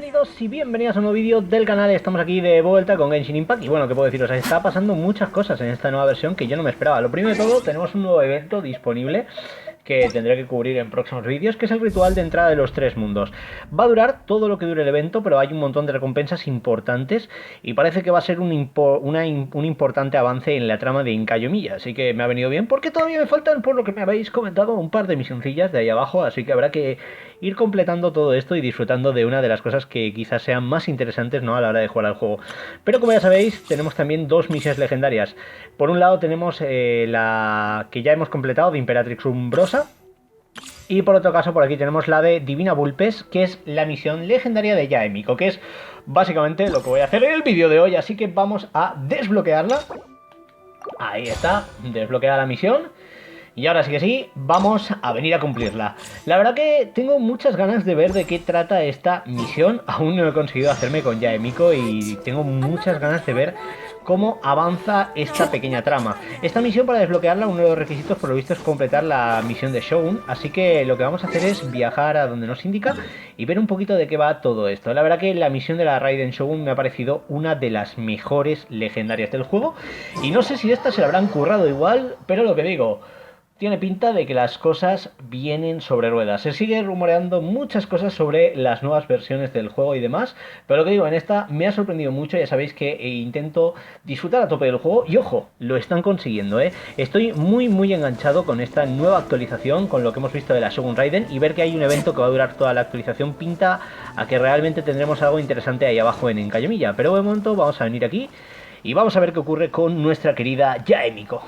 Bienvenidos y bienvenidas a un nuevo vídeo del canal. Estamos aquí de vuelta con Genshin Impact. Y bueno, ¿qué puedo deciros? Está pasando muchas cosas en esta nueva versión que yo no me esperaba. Lo primero de todo, tenemos un nuevo evento disponible que tendré que cubrir en próximos vídeos, que es el ritual de entrada de los tres mundos. Va a durar todo lo que dure el evento, pero hay un montón de recompensas importantes y parece que va a ser un importante avance en la trama de Inazuma. Así que me ha venido bien porque todavía me faltan, por lo que me habéis comentado, un par de misioncillas de ahí abajo, así que habrá que ir completando todo esto y disfrutando de una de las cosas que quizás sean más interesantes, ¿no?, a la hora de jugar al juego. Pero como ya sabéis, tenemos también dos misiones legendarias. Por un lado tenemos la que ya hemos completado de Imperatrix Umbrosa. Y por otro caso, por aquí tenemos la de Divina Vulpes, que es la misión legendaria de Yae Miko, que es básicamente lo que voy a hacer en el vídeo de hoy. Así que vamos a desbloquearla. Ahí está, desbloqueada la misión. Y ahora sí que sí, vamos a venir a cumplirla. La verdad que tengo muchas ganas de ver de qué trata esta misión. Aún no he conseguido hacerme con Yae Miko y tengo muchas ganas de ver cómo avanza esta pequeña trama. Esta misión, para desbloquearla, uno de los requisitos por lo visto es completar la misión de Shogun. Así que lo que vamos a hacer es viajar a donde nos indica y ver un poquito de qué va todo esto. La verdad que la misión de la Raiden Shogun me ha parecido una de las mejores legendarias del juego. Y no sé si esta se la habrán currado igual, pero lo que digo, tiene pinta de que las cosas vienen sobre ruedas. Se sigue rumoreando muchas cosas sobre las nuevas versiones del juego y demás, pero lo que digo, en esta me ha sorprendido mucho. Ya sabéis que intento disfrutar a tope del juego y ojo, lo están consiguiendo, ¿eh? Estoy muy enganchado con esta nueva actualización, con lo que hemos visto de la Shogun Raiden, y ver que hay un evento que va a durar toda la actualización pinta a que realmente tendremos algo interesante ahí abajo en Encantamiento. Pero de momento vamos a venir aquí y vamos a ver qué ocurre con nuestra querida Yae Miko.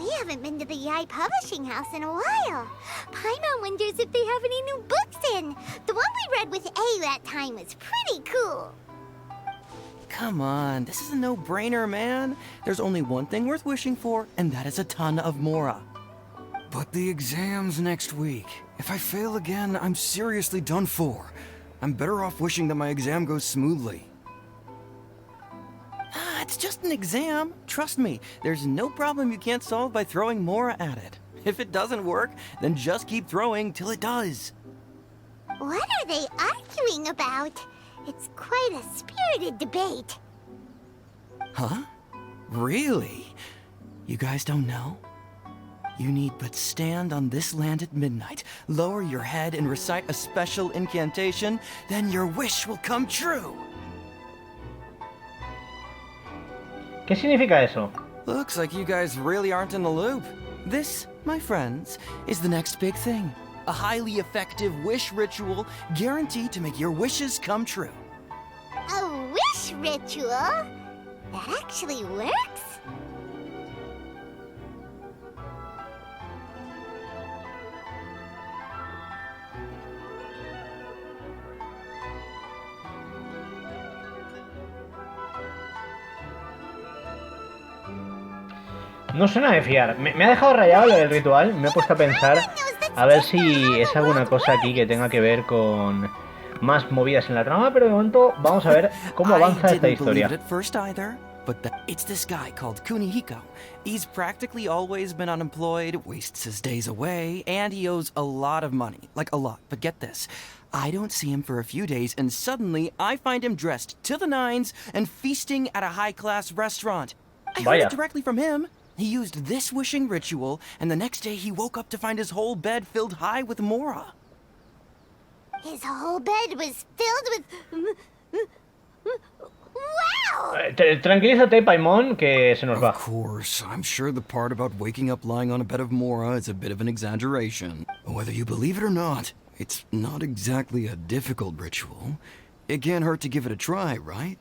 I haven't been to the Yae publishing house in a while. Paimon wonders if they have any new books in. The one we read with A that time was pretty cool. Come on, this is a no-brainer, man. There's only one thing worth wishing for, and that is a ton of Mora. But the exam's next week. If I fail again, I'm seriously done for. I'm better off wishing that my exam goes smoothly. It's just an exam. Trust me, there's no problem you can't solve by throwing Mora at it. If it doesn't work, then just keep throwing till it does. What are they arguing about? It's quite a spirited debate. Huh? Really? You guys don't know? You need but stand on this land at midnight, lower your head and recite a special incantation, then your wish will come true. ¿Qué significa eso? Looks like you guys really aren't in the loop. This, my friends, is the next big thing. A highly effective wish ritual guaranteed to make your wishes come true. A wish ritual? That actually works? No suena de fiar. Me ha dejado rayado lo del ritual. Me he puesto a pensar a ver si es alguna cosa aquí que tenga que ver con más movidas en la trama, pero de momento vamos a ver cómo avanza esta historia. It's this guy called Kunihiko. He's practically always been unemployed, wastes his days away, and he owes a lot of money. Like a lot. But get this. I don't see him for a few days, and suddenly I find him dressed to the nines and feasting at a high-class restaurant. I heard it directly from him. He used this wishing ritual, and the next day he woke up to find his whole bed filled high with Mora. His whole bed was filled with... Wow! Tranquilízate, Paimon, que se nos va. Of course, I'm sure the part about waking up lying on a bed of Mora is a bit of an exaggeration. Whether you believe it or not, it's not exactly a difficult ritual. It can't hurt to give it a try, right?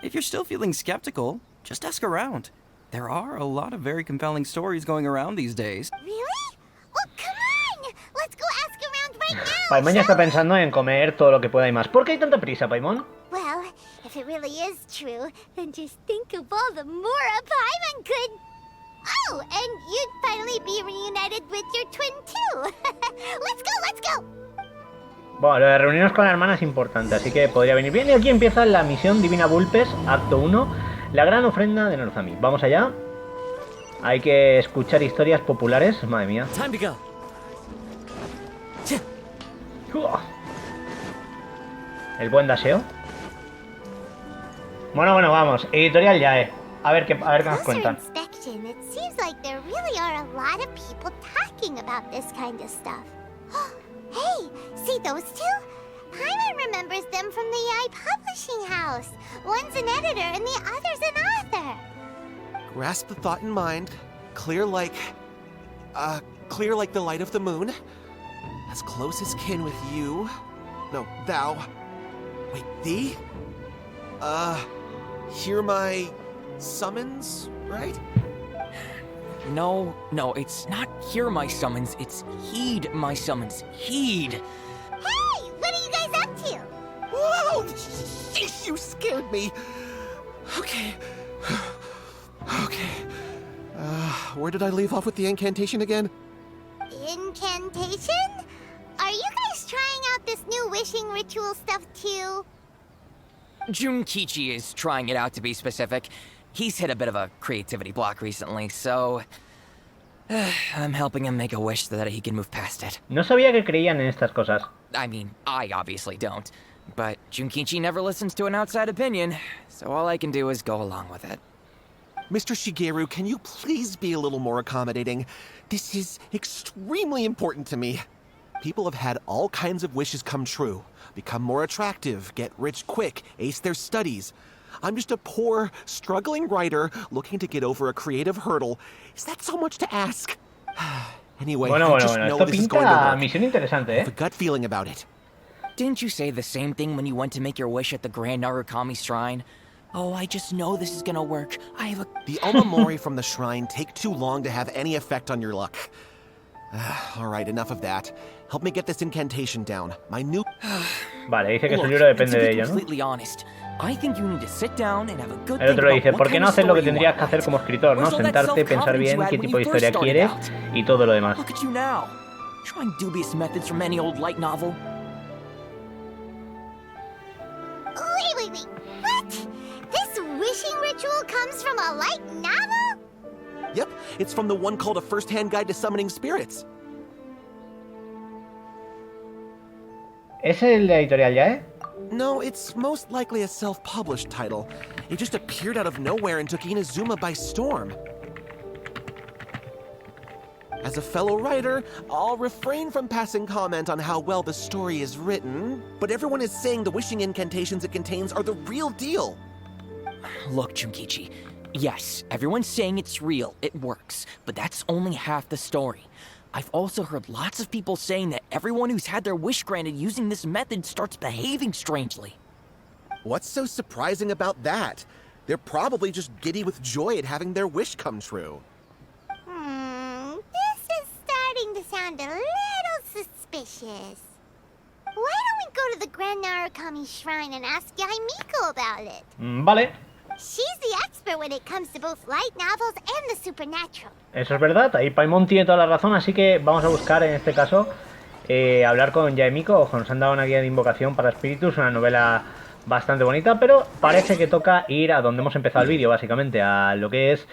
If you're still feeling skeptical, just ask around. There are a lot of very compelling stories going around these days. Really? Well, come on! Let's go ask around right now! Paimon ya está pensando en comer todo lo que pueda y más. ¿Por qué hay tanta prisa, Paimon? Well, if it really is true, then just think of all the Mora Paimon could... Oh, and you'd finally be reunited with your twin too! Let's go! Bueno, lo de reunirnos con la hermana es importante, así que podría venir bien. Y aquí empieza la misión Divina Vulpes, acto 1. La Gran Ofrenda de Narukami. Vamos allá. Hay que escuchar historias populares. Madre mía. El buen deseo. Bueno, vamos. Editorial Yae. A ver qué nos Closer cuentan. inspection, it seems like there really are a lot of people talking about this kind of stuff. Hey, see those two? Paimon remembers them from the Yae Publishing House. One's an editor and the other's an author. Grasp the thought in mind. Clear like the light of the moon. As close as kin with you. No, thou. Wait, thee? Hear my summons, right? No, it's not hear my summons, it's heed my summons. Heed! Hey, what are you guys up to? Whoa! Sheesh, you scared me. Okay. Where did I leave off with the incantation again? Incantation? Are you guys trying out this new wishing ritual stuff too? Junkichi is trying it out, to be specific. He's hit a bit of a creativity block recently, so I'm helping him make a wish so that he can move past it. No sabía que creían en estas cosas. I mean, I obviously don't, but Junkichi never listens to an outside opinion, so all I can do is go along with it. Mr. Shigeru, can you please be a little more accommodating? This is extremely important to me. People have had all kinds of wishes come true. Become more attractive, get rich quick, ace their studies. I'm just a poor, struggling writer looking to get over a creative hurdle. Is that so much to ask? Anyway, I just know Esto this is going to pinta work. misión interesante, I have a gut feeling about it. Didn't you say the same thing when you went to make your wish at the Gran Narukami shrine? Oh, I just know this is gonna work. I have a... The Omamori from the shrine take too long to have any effect on your luck. Alright, enough of that. Help me get this incantation down. My new... Vale, dice que su Look, libro and depende to de be ello, ¿no? completely honest, I think you need to sit down and have a good El think otro le about dice, what ¿por qué kind no of haces lo que story you tendrías want que hacer to como escritor, ¿no? Where's all that Sentarte, pensar self-confidence bien you had qué when tipo de you first historia started quieres out? y todo lo demás. Look at you now, trying dubious methods from any old light novel. Wait. What? This wishing ritual comes from a light novel? Yep, it's from the one called A First-Hand Guide to Summoning Spirits. ¿Es el de Editorial Yae? No, it's most likely a self-published title. It just appeared out of nowhere and took Inazuma by storm. As a fellow writer, I'll refrain from passing comment on how well the story is written, but everyone is saying the wishing incantations it contains are the real deal. Look, Junkichi, yes, everyone's saying it's real, it works, but that's only half the story. I've also heard lots of people saying that everyone who's had their wish granted using this method starts behaving strangely. What's so surprising about that? They're probably just giddy with joy at having their wish come true. This is starting to sound a little suspicious. Why don't we go to the Gran Narukami shrine and ask Yae Miko about it? Vale, She's the expert when it comes to both light novels and the supernatural. eso es verdad. Ahí Paimon tiene toda la razón, así que vamos a buscar en este caso hablar con Yae Miko. Ojo, nos han dado una guía de invocación para espíritus, una novela bastante bonita, pero parece que toca ir a donde hemos empezado el vídeo, básicamente, a lo que es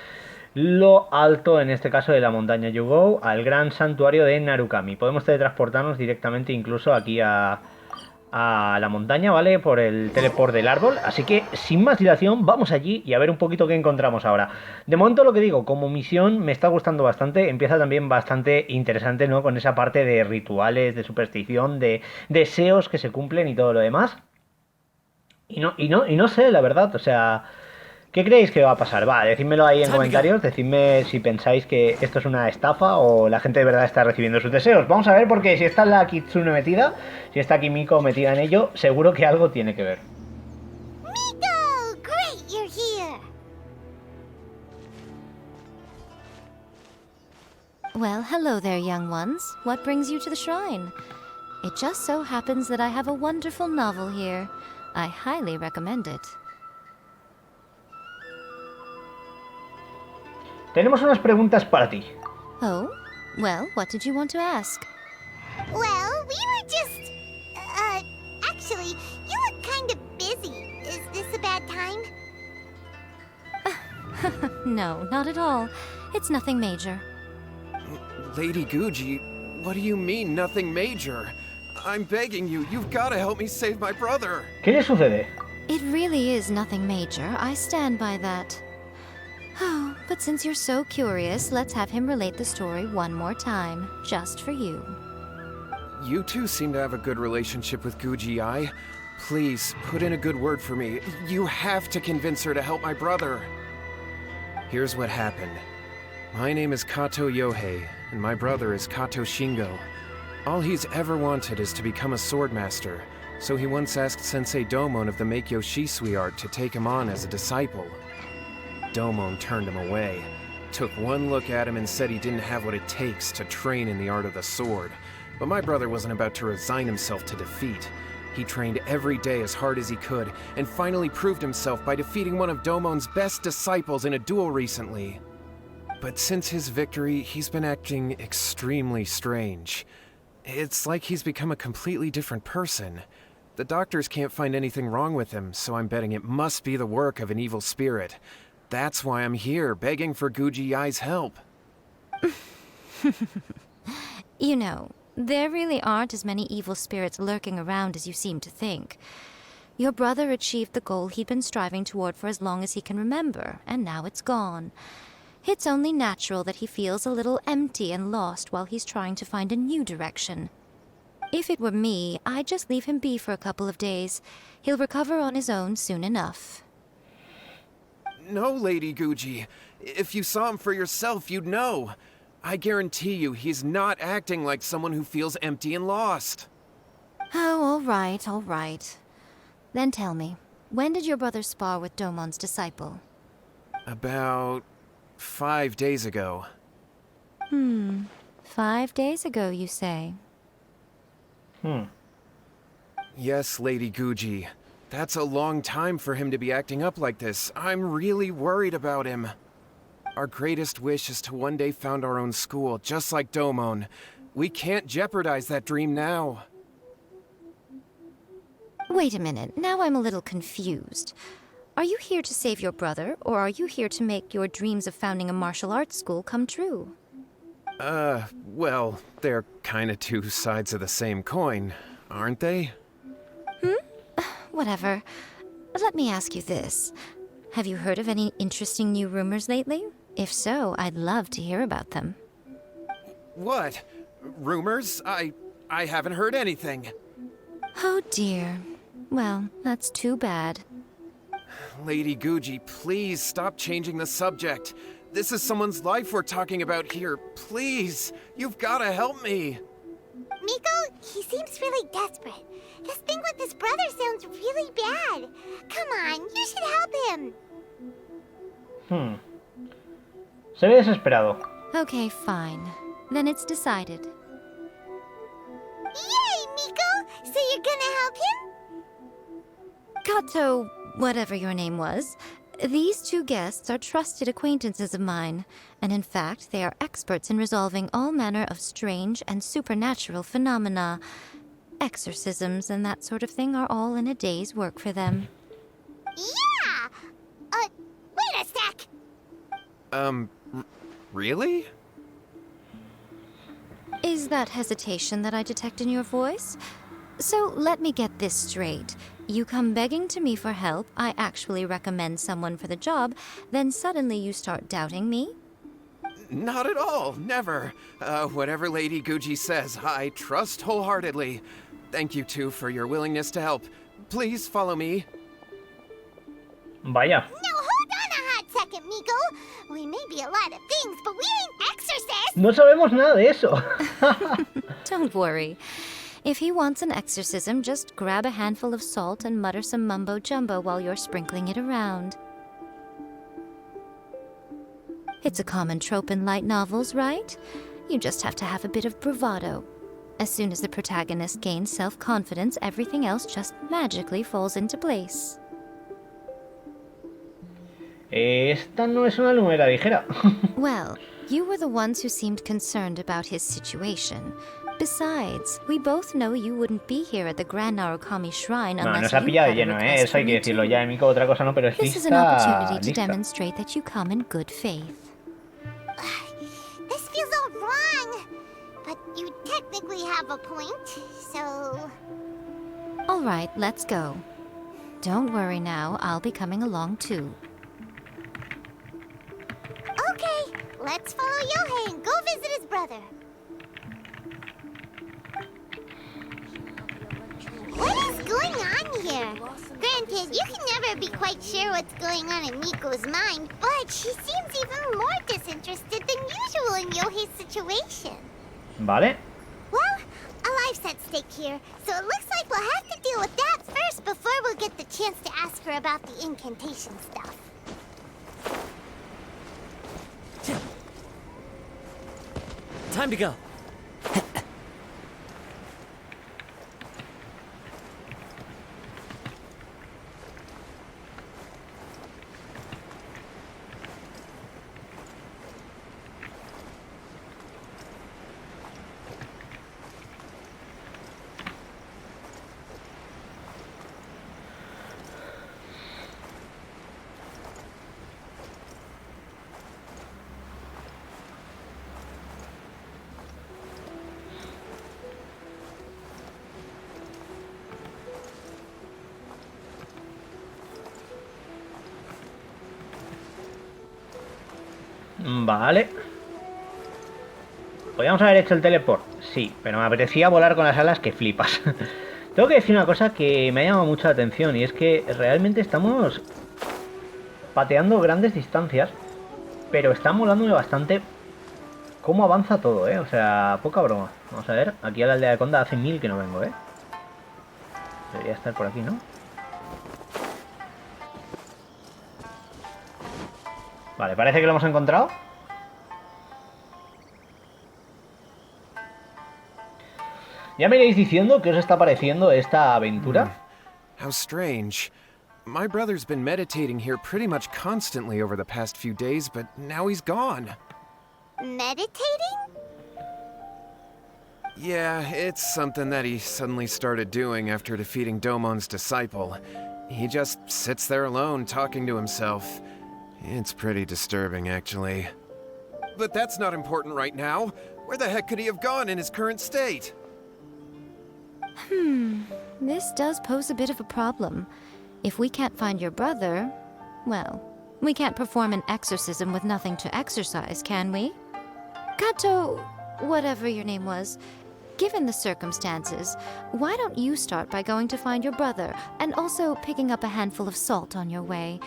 lo alto, en este caso de la montaña Yugou, al gran santuario de Narukami. Podemos teletransportarnos directamente incluso aquí a la montaña, ¿vale? Por el teleport del árbol. Así que, sin más dilación, vamos allí y a ver un poquito qué encontramos ahora. De momento, lo que digo, como misión me está gustando bastante. Empieza también bastante interesante, ¿no? Con esa parte de rituales, de superstición, de deseos que se cumplen y todo lo demás. Y no sé, la verdad, o sea... ¿Qué creéis que va a pasar? Va, decídmelo ahí en comentarios, decidme si pensáis que esto es una estafa o la gente de verdad está recibiendo sus deseos. Vamos a ver, porque si está la Kitsune metida, si está Kimiko metida en ello, seguro que algo tiene que ver. Miko! Great, you're here! Well, hello there, young ones. What brings you to the shrine? It just so happens that I have a wonderful novel here. I highly recommend it. Tenemos unas preguntas para ti. Oh? Well, what did you want to ask? Well, we were just... actually, you look kind of busy. Is this a bad time? No, not at all. It's nothing major. Lady Guji, what do you mean, nothing major? I'm begging you. You've got to help me save my brother. ¿Qué le sucede? It really is nothing major. I stand by that. Oh, but since you're so curious, let's have him relate the story one more time, just for you. You two seem to have a good relationship with Guji Yae. Please, put in a good word for me. You have to convince her to help my brother. Here's what happened. My name is Kato Yohei, and my brother is Kato Shingo. All he's ever wanted is to become a swordmaster, so he once asked Sensei Domon of the Meikyo Shisui art to take him on as a disciple. Domon turned him away, took one look at him and said he didn't have what it takes to train in the art of the sword. But my brother wasn't about to resign himself to defeat. He trained every day as hard as he could, and finally proved himself by defeating one of Domon's best disciples in a duel recently. But since his victory, he's been acting extremely strange. It's like he's become a completely different person. The doctors can't find anything wrong with him, so I'm betting it must be the work of an evil spirit. That's why I'm here, begging for Guji Yae's help. You know, there really aren't as many evil spirits lurking around as you seem to think. Your brother achieved the goal he'd been striving toward for as long as he can remember, and now it's gone. It's only natural that he feels a little empty and lost while he's trying to find a new direction. If it were me, I'd just leave him be for a couple of days. He'll recover on his own soon enough. No, Lady Guji. If you saw him for yourself, you'd know. I guarantee you he's not acting like someone who feels empty and lost. Oh, all right, all right. Then tell me, when did your brother spar with Domon's disciple? About 5 days ago. 5 days ago, you say? Yes, Lady Guji. That's a long time for him to be acting up like this. I'm really worried about him. Our greatest wish is to one day found our own school, just like Domon. We can't jeopardize that dream now. Wait a minute, now I'm a little confused. Are you here to save your brother, or are you here to make your dreams of founding a martial arts school come true? Well, they're kinda two sides of the same coin, aren't they? Whatever. Let me ask you this. Have you heard of any interesting new rumors lately? If so, I'd love to hear about them. What? Rumors? I haven't heard anything. Oh dear. Well, that's too bad. Lady Guji, please stop changing the subject. This is someone's life we're talking about here. Please, you've gotta help me. Miko, he seems really desperate. His thing with his brother sounds really bad. Come on, you should help him. Se ve desesperado. Okay, fine. Then it's decided. Yay, Miko! So you're gonna help him? Kato, whatever your name was, these two guests are trusted acquaintances of mine, and in fact, they are experts in resolving all manner of strange and supernatural phenomena. Exorcisms and that sort of thing are all in a day's work for them. Yeah! Wait a sec! Really? Is that hesitation that I detect in your voice? So let me get this straight. You come begging to me for help, I actually recommend someone for the job, then suddenly you start doubting me? Not at all, never. Whatever Lady Guji says, I trust wholeheartedly. Thank you two for your willingness to help. Please follow me. Vaya. Now hold on a hot second, Miko. We may be a lot of things, but we ain't exorcists! No sabemos nada de eso. Don't worry. If he wants an exorcism, just grab a handful of salt and mutter some mumbo-jumbo while you're sprinkling it around. It's a common trope in light novels, right? You just have to have a bit of bravado. As soon as the protagonist gains self-confidence, everything else just magically falls into place. Esta no es una novela ligera. Well, you were the ones who seemed concerned about his situation. Besides, we both know you wouldn't be here at the Gran Narukami shrine No, unless nos ha you pillado had de a lleno, request eso hay from que me decirlo. too. Ya Miko otra cosa no, pero es This is an lista, opportunity to lista. demonstrate that you come in good faith. This feels all wrong. but you technically have a point, so... All right, let's go. Don't worry now, I'll be coming along too. Okay, let's follow Yohei and go visit his brother. What is going on here? Granted, you can never be quite sure what's going on in Miko's mind, but she seems even more disinterested than usual in Yohei's situation. Vale. Well, a life's at stake here, so it looks like we'll have to deal with that first before we'll get the chance to ask her about the incantation stuff. Time to go. Vale. ¿Podríamos haber hecho el teleport? Sí, pero me apetecía volar con las alas que flipas. Tengo que decir una cosa que me ha llamado mucho la atención, y es que realmente estamos pateando grandes distancias, pero está molándome bastante cómo avanza todo, ¿eh? O sea, poca broma. Vamos a ver, aquí a la aldea de Conda hace 1000 que no vengo, ¿eh? Debería estar por aquí, ¿no? Vale, parece que lo hemos encontrado. Ya me iréis diciendo qué os está pareciendo esta aventura. How strange. My brother's been meditating here pretty much constantly over the past few days, but now he's gone. Meditating? Yeah, it's something that he suddenly started doing after defeating Domon's disciple. He just sits there alone, talking to himself. It's pretty disturbing, actually. But that's not important right now. Where the heck could he have gone in his current state? This does pose a bit of a problem. If we can't find your brother, well, we can't perform an exorcism with nothing to exorcise, can we? Kato, whatever your name was, given the circumstances, why don't you start by going to find your brother and also picking up a handful of salt on your way?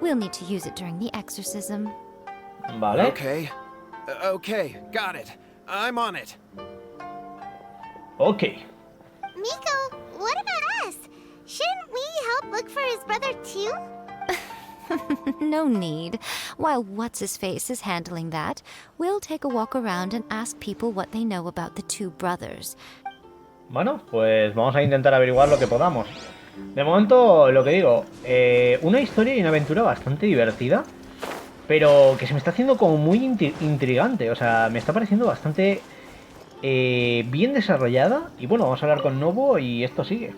We'll need to use it during the exorcism. Vale. Okay. Okay, got it. I'm on it. Ok. Miko, what about us? Shouldn't we help look for his brother too? No need. While What's-His-Face is handling that, we'll take a walk around and ask people what they know about the two brothers. Bueno, pues vamos a intentar averiguar lo que podamos. De momento, lo que digo, una historia y una aventura bastante divertida, pero que se me está haciendo como muy intrigante. O sea, me está pareciendo bastante bien desarrollada. Y bueno, vamos a hablar con Nobu y esto sigue.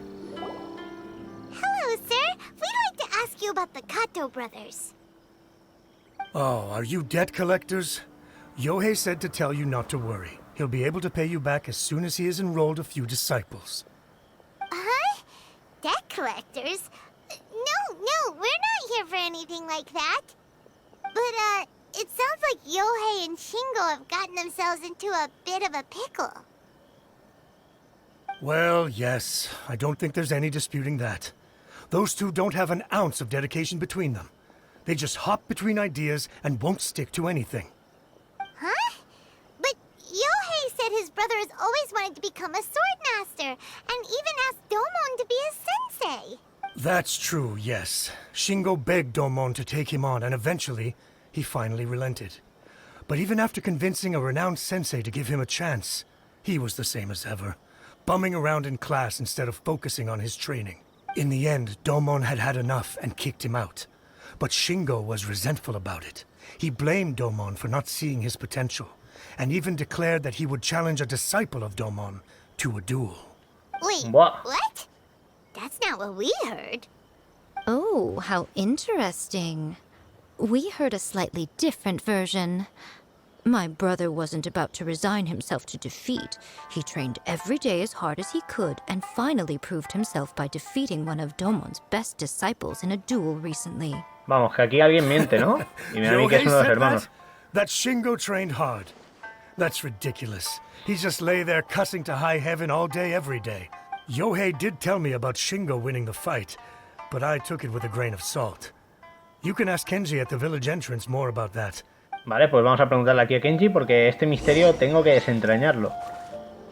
Hello, sir. We'd like to ask you about the Kato brothers. Oh, are you debt collectors? Yohei said to tell you not to worry. He'll be able to pay you back as soon as he has enrolled a few disciples. Huh? Debt collectors? No, we're not here for anything like that. But, it sounds like Yohei and Shingo have gotten themselves into a bit of a pickle. Well, yes, I don't think there's any disputing that. Those two don't have an ounce of dedication between them. They just hop between ideas and won't stick to anything. Huh? But Yohei said his brother has always wanted to become a sword master, and even asked Domon to be his sensei. That's true, yes. Shingo begged Domon to take him on, and eventually, he finally relented. But even after convincing a renowned sensei to give him a chance, he was the same as ever, bumming around in class instead of focusing on his training. In the end, Domon had had enough and kicked him out. But Shingo was resentful about it. He blamed Domon for not seeing his potential, and even declared that he would challenge a disciple of Domon to a duel. Wait, What? what? That's not what we heard. Oh, how interesting. We heard a slightly different version. My brother wasn't about to resign himself to defeat. He trained every day as hard as he could and finally proved himself by defeating one of Domon's best disciples in a duel recently. Vamos, que aquí alguien miente, ¿no? Y mira a mí que es uno de los hermanos. That Shingo trained hard. That's ridiculous. He just lay there cussing to high heaven all day, every day. Yohei did tell me about Shingo winning the fight, but I took it with a grain of salt. You can ask Kenji at the village entrance more about that. Vale, pues vamos a preguntarle aquí a Kenji porque este misterio tengo que desentrañarlo.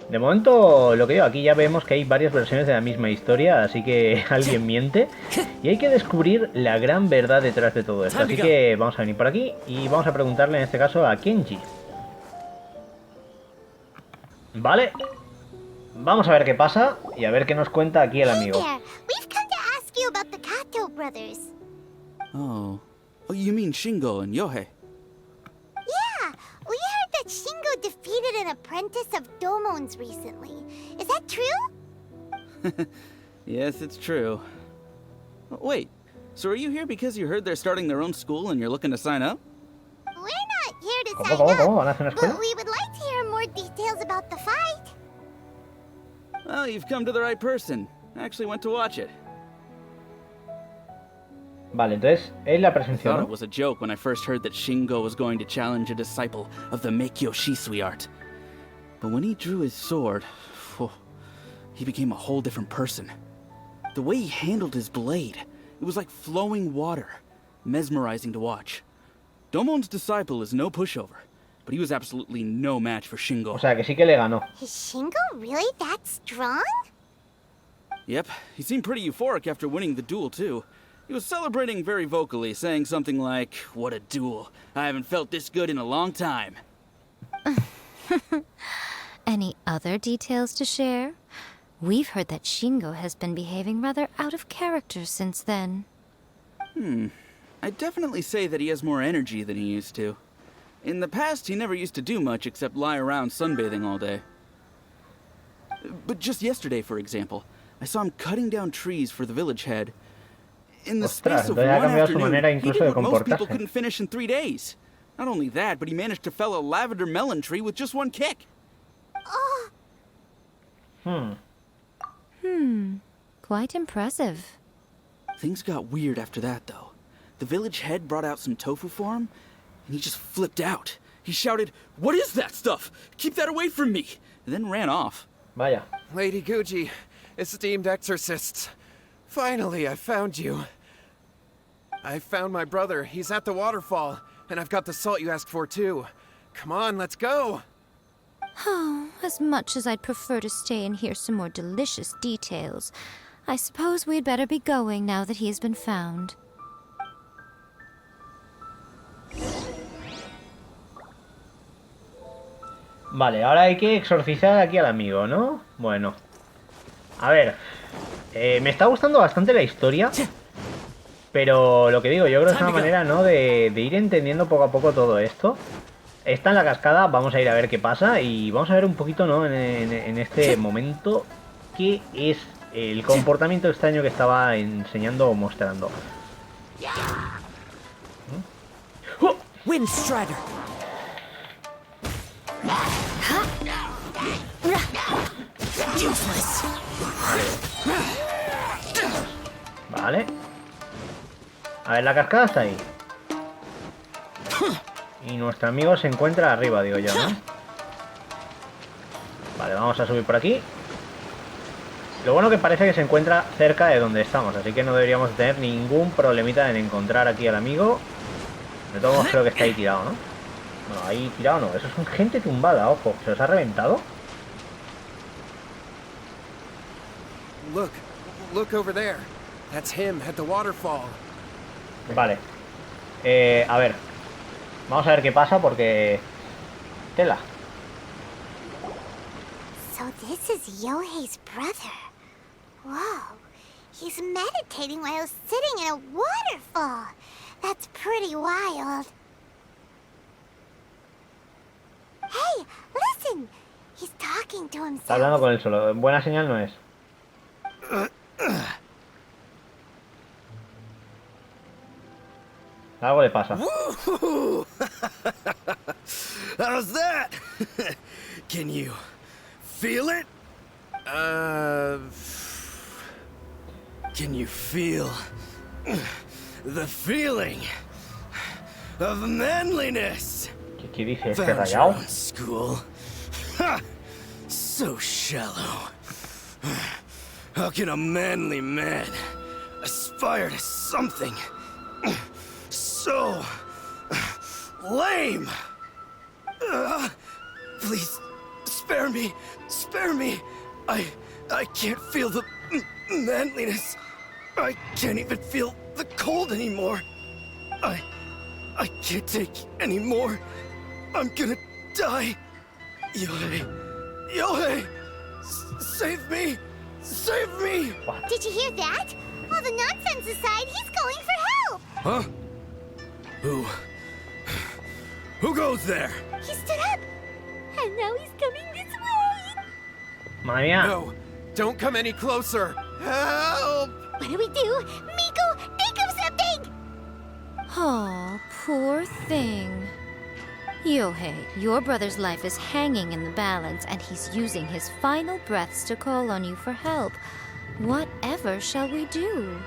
De momento, lo que digo, aquí ya vemos que hay varias versiones de la misma historia, así que alguien miente. Y hay que descubrir la gran verdad detrás de todo esto. Así que vamos a venir por aquí y vamos a preguntarle en este caso a Kenji. Vale. Vamos a ver qué pasa y a ver qué nos cuenta aquí el amigo. Hey there, we've come to ask you about the Kato brothers. Oh, you mean Shingo and Yohei? Yeah, we heard that Shingo defeated an apprentice of Domon's recently. Is that true? Yes, it's true. Wait, so are you here because you heard they're starting their own school and you're looking to sign up? We're not here to sign ¿Cómo? up, ¿Van a hacer una escuela? but we would like to hear more details about the fight. Well, you've come to the right person. I actually went to watch it. Vale, entonces él la I presenció, thought ¿no? it was a joke when I first heard that Shingo was going to challenge a disciple of the Meikyo Shisui art. But when he drew his sword, he became a whole different person. The way he handled his blade, it was like flowing water, mesmerizing to watch. Domon's disciple is no pushover, but he was absolutely no match for Shingo. O sea, que sí que le ganó. Is Shingo really that strong? Yep, he seemed pretty euphoric after winning the duel, too. He was celebrating very vocally, saying something like, "What a duel. I haven't felt this good in a long time." Any other details to share? We've heard that Shingo has been behaving rather out of character since then. I'd definitely say that he has more energy than he used to. In the past, he never used to do much except lie around sunbathing all day. But just yesterday, for example, I saw him cutting down trees for the village head. In the Ostras, space of entonces ha one cambiado su afternoon, manera he incluso did de what most people comportarse. couldn't finish in 3 days. Not only that, but he managed to fell a lavender melon tree with just one kick. Quite impressive. Things got weird after that, though. The village head brought out some tofu for him, and he just flipped out. He shouted, "What is that stuff? Keep that away from me!" and then ran off. Vaya. Lady Guji, esteemed exorcists. Finally, I found you. I found my brother. He's at the waterfall. And I've got the salt you asked for, too. Come on, let's go! Oh, as much as I'd prefer to stay and hear some more delicious details, I suppose we'd better be going now that he has been found. Vale, ahora hay que exorcizar aquí al amigo, ¿no? Bueno. A ver. Me está gustando bastante la historia. Pero lo que digo, yo creo que es una manera, ¿no? De ir entendiendo poco a poco todo esto. Está en la cascada, vamos a ir a ver qué pasa. Y vamos a ver un poquito, ¿no? En este momento, qué es el comportamiento extraño que estaba enseñando o mostrando. Windstrider. Useless. Vale. A ver, la cascada está ahí. Y nuestro amigo se encuentra arriba, digo yo, ¿no? Vale, vamos a subir por aquí. Lo bueno que parece que se encuentra cerca de donde estamos, así que no deberíamos tener ningún problemita en encontrar aquí al amigo. De todos modos creo que está ahí tirado, ¿no? No, ahí tirado no, eso es gente tumbada, ojo. ¿Se os ha reventado? Look over there. That's him at the waterfall. Vale. A ver. Vamos a ver qué pasa porque... Tela. So this is Yohei's brother. Whoa. He's meditating while sitting in a waterfall. That's pretty wild. Hey, listen. He's talking to Está hablando himself. con él solo. Buena señal no es. Algo le pasa. How's that? Can you feel it? Can you feel the feeling of manliness? ¿Qué dice este Found your rayado? own school. Ha! So shallow. How can a manly man aspire to something so lame? Please, spare me. Spare me. I can't feel the manliness. I can't even feel the cold anymore. I can't take any more. I'm gonna die. Yohei. Yohei! Save me! Save me! Did you hear that? All the nonsense aside, he's going for help! Huh? Who goes there? He stood up, and now he's coming this way! Madre mía. No, don't come any closer. Help! What do we do? Miko, think of something! Oh, poor thing. Yohei, your brother's life is hanging in the balance, and he's using his final breaths to call on you for help. Whatever shall we do?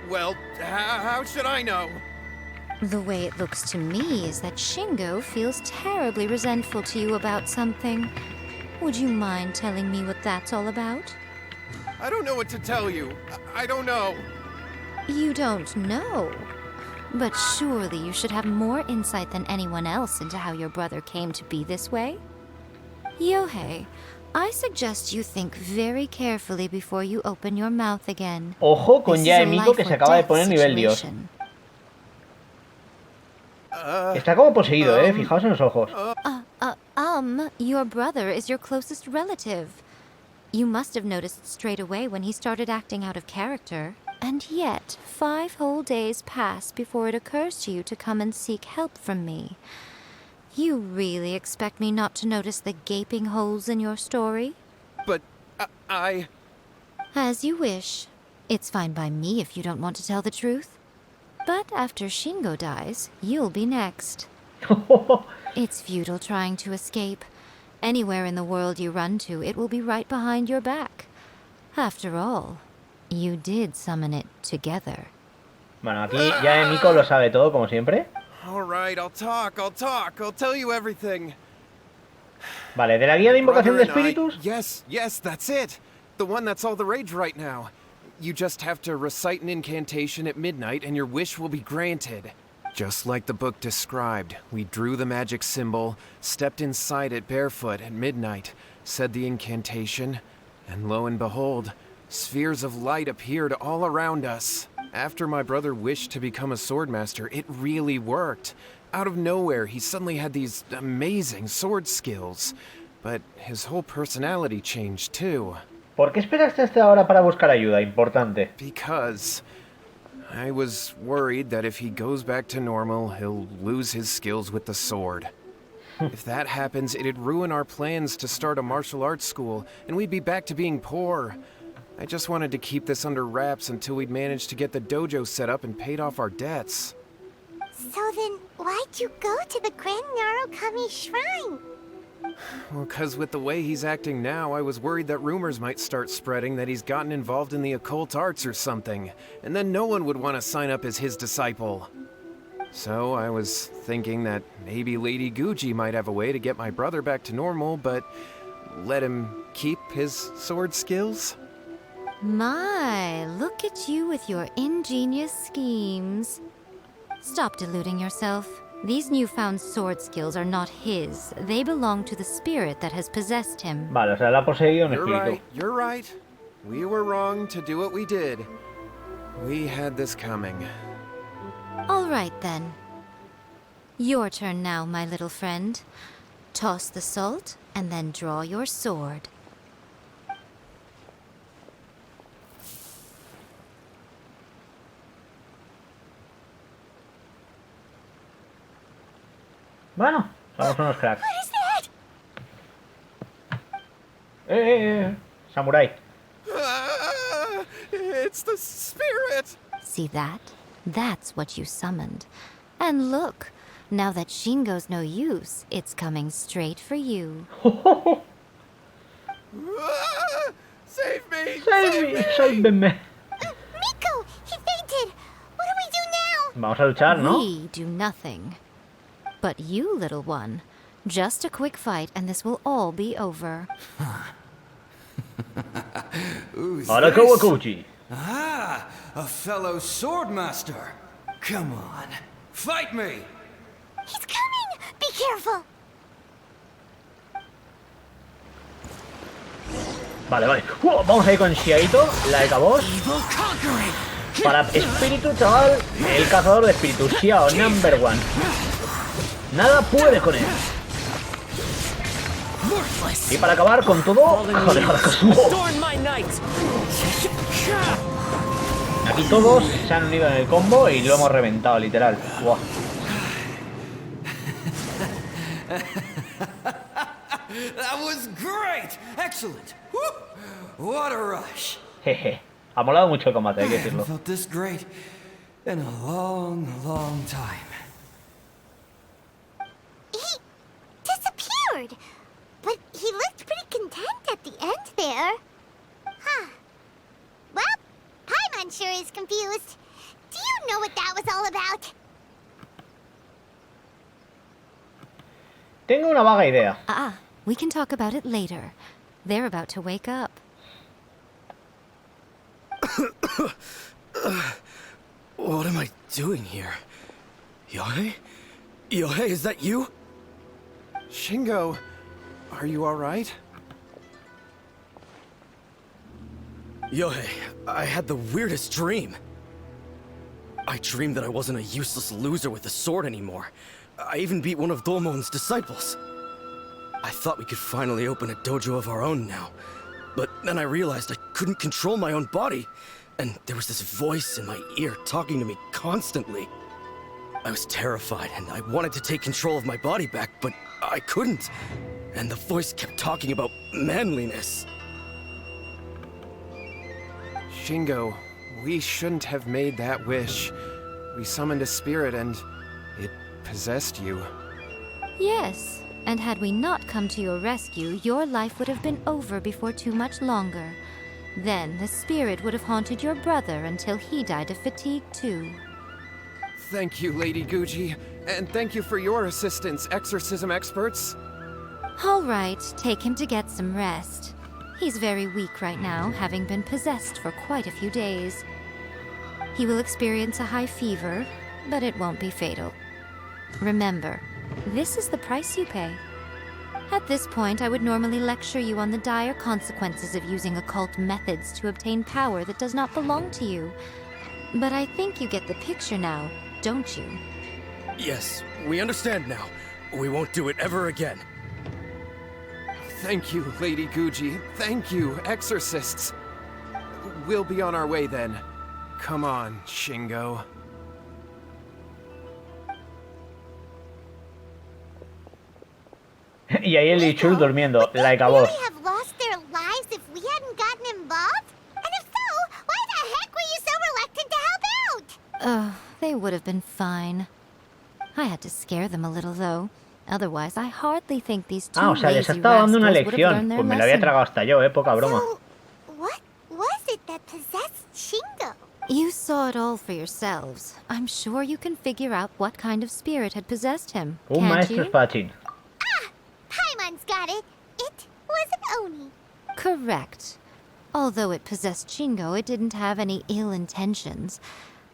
Well, how should I know? The way it looks to me is that Shingo feels terribly resentful to you about something. Would you mind telling me what that's all about? I don't know what to tell you. I don't know. You don't know. But surely you should have more insight than anyone else into how your brother came to be this way? Yohei, I suggest you think very carefully before you open your mouth again. Ojo con This is Yae a Miko que life se or acaba de death poner nivel Dios. situation. Está como poseído, fijaos en los ojos. Your brother is your closest relative. You must have noticed straight away when he started acting out of character. And yet, 5 whole days pass before it occurs to you to come and seek help from me. You really expect me not to notice the gaping holes in your story? But I... As you wish. It's fine by me if you don't want to tell the truth. But after Shingo dies, you'll be next. It's futile trying to escape. Anywhere in the world you run to, it will be right behind your back. After all, you did summon it together. Bueno, aquí Yae Miko lo sabe todo, como siempre. All right, I'll talk. I'll tell you everything. Vale, de la guía de invocación de Brother and I- espíritus. Yes, that's it. The one that's all the rage right now. You just have to recite an incantation at midnight and your wish will be granted. Just like the book described, we drew the magic symbol, stepped inside it barefoot at midnight, said the incantation, and lo and behold, spheres of light appeared all around us. After my brother wished to become a swordmaster, it really worked. Out of nowhere, he suddenly had these amazing sword skills. But his whole personality changed too. ¿Por qué esperaste hasta ahora para buscar ayuda? Importante. Because I was worried that if he goes back to normal, he'll lose his skills with the sword. If that happens, it'd ruin our plans to start a martial arts school, and we'd be back to being poor. I just wanted to keep this under wraps until we'd managed to get the dojo set up and paid off our debts. So then, why'd you go to the Gran Narukami shrine? Well, 'cause with the way he's acting now, I was worried that rumors might start spreading that he's gotten involved in the occult arts or something, and then no one would want to sign up as his disciple. So I was thinking that maybe Lady Guji might have a way to get my brother back to normal, but let him keep his sword skills? My, look at you with your ingenious schemes. Stop deluding yourself. These newfound sword skills are not his. They belong to the spirit that has possessed him. Vale, o sea, la ha poseído un espíritu. You're right. We were wrong to do what we did. We had this coming. All right, then. Your turn now, my little friend. Toss the salt, and then draw your sword. Bueno, somos unos cracks. What is that? Samurai. It's the spirit! See that? That's what you summoned. And look, Now that Shingo's no use, it's coming straight for you. Save me! ¡Sálvenme! Miko, he fainted. What do we do now? Vamos a luchar, ¿no? We do nothing. But you, little one, just a quick fight and this will all be over. Who's Ahora this? Kawakuchi. Ah, a fellow swordmaster. Come on, fight me! He's coming. Be careful. Vale, vale. Vamos a ir con Shiaito, la de Cabos. Evil conquering! Para espíritu, chaval, el cazador de espíritus, Xiao, number one. Nada puede con él. Y para acabar con todo, joder, aquí todos se han unido en el combo y lo hemos reventado, literal. Wow. That was great! Excellent! Woo! What a rush! Jeje. Ha molado mucho el combate, hay que I haven't decirlo. felt this great in a long, long time. He disappeared. But he looked pretty content at the end there. Huh. Well, Paimon sure is confused. Do you know what that was all about? Tengo una vaga idea. We can talk about it later. They're about to wake up. What am I doing here? Yae? Yae, is that you? Shingo, are you alright? Yae, I had the weirdest dream. I dreamed that I wasn't a useless loser with a sword anymore. I even beat one of Domon's disciples. I thought we could finally open a dojo of our own now. But then I realized I couldn't control my own body. And there was this voice in my ear talking to me constantly. I was terrified and I wanted to take control of my body back, but I couldn't. And the voice kept talking about manliness. Shingo, we shouldn't have made that wish. We summoned a spirit and it possessed you. Yes, and had we not come to your rescue, your life would have been over before too much longer. Then the spirit would have haunted your brother until he died of fatigue too. Thank you, Lady Guji, and thank you for your assistance, exorcism experts. All right, take him to get some rest. He's very weak right now, having been possessed for quite a few days. He will experience a high fever, but it won't be fatal. Remember, this is the price you pay. At this point, I would normally lecture you on the dire consequences of using occult methods to obtain power that does not belong to you. But I think you get the picture now, don't you? Yes, we understand now. We won't do it ever again. Thank you, Lady Guji. Thank you, exorcists. We'll be on our way then. Come on, Shingo. Y ahí el Lichul durmiendo, like a boss. Would they have lost their lives if we hadn't gotten involved? And if so, why the heck were you so reluctant to help out? They would have been fine. I had to scare them a little, though. Otherwise, I hardly think these two O sea, les lazy estaba dando una rascals would have lección. learned their Pues me la había lesson. tragado hasta yo, poca broma. So, what was it that possessed Shingo? You saw it all for yourselves. I'm sure you can figure out what kind of spirit had possessed him, Un can't maestro you? espadachín. Paimon's got it. It was an Oni. Correct. Although it possessed Shingo, it didn't have any ill intentions.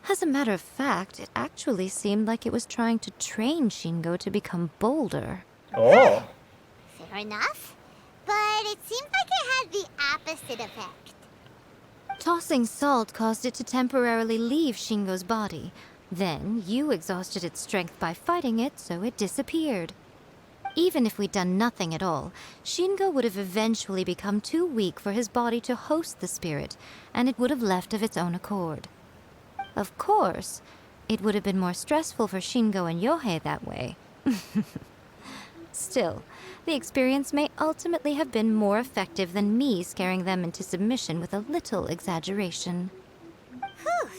As a matter of fact, it actually seemed like it was trying to train Shingo to become bolder. Oh. Fair enough. But it seems like it had the opposite effect. Tossing salt caused it to temporarily leave Shingo's body. Then, you exhausted its strength by fighting it, so it disappeared. Even if we'd done nothing at all, Shingo would have eventually become too weak for his body to host the spirit, and it would have left of its own accord. Of course, it would have been more stressful for Shingo and Yohei that way. Still, the experience may ultimately have been more effective than me scaring them into submission with a little exaggeration. Whew.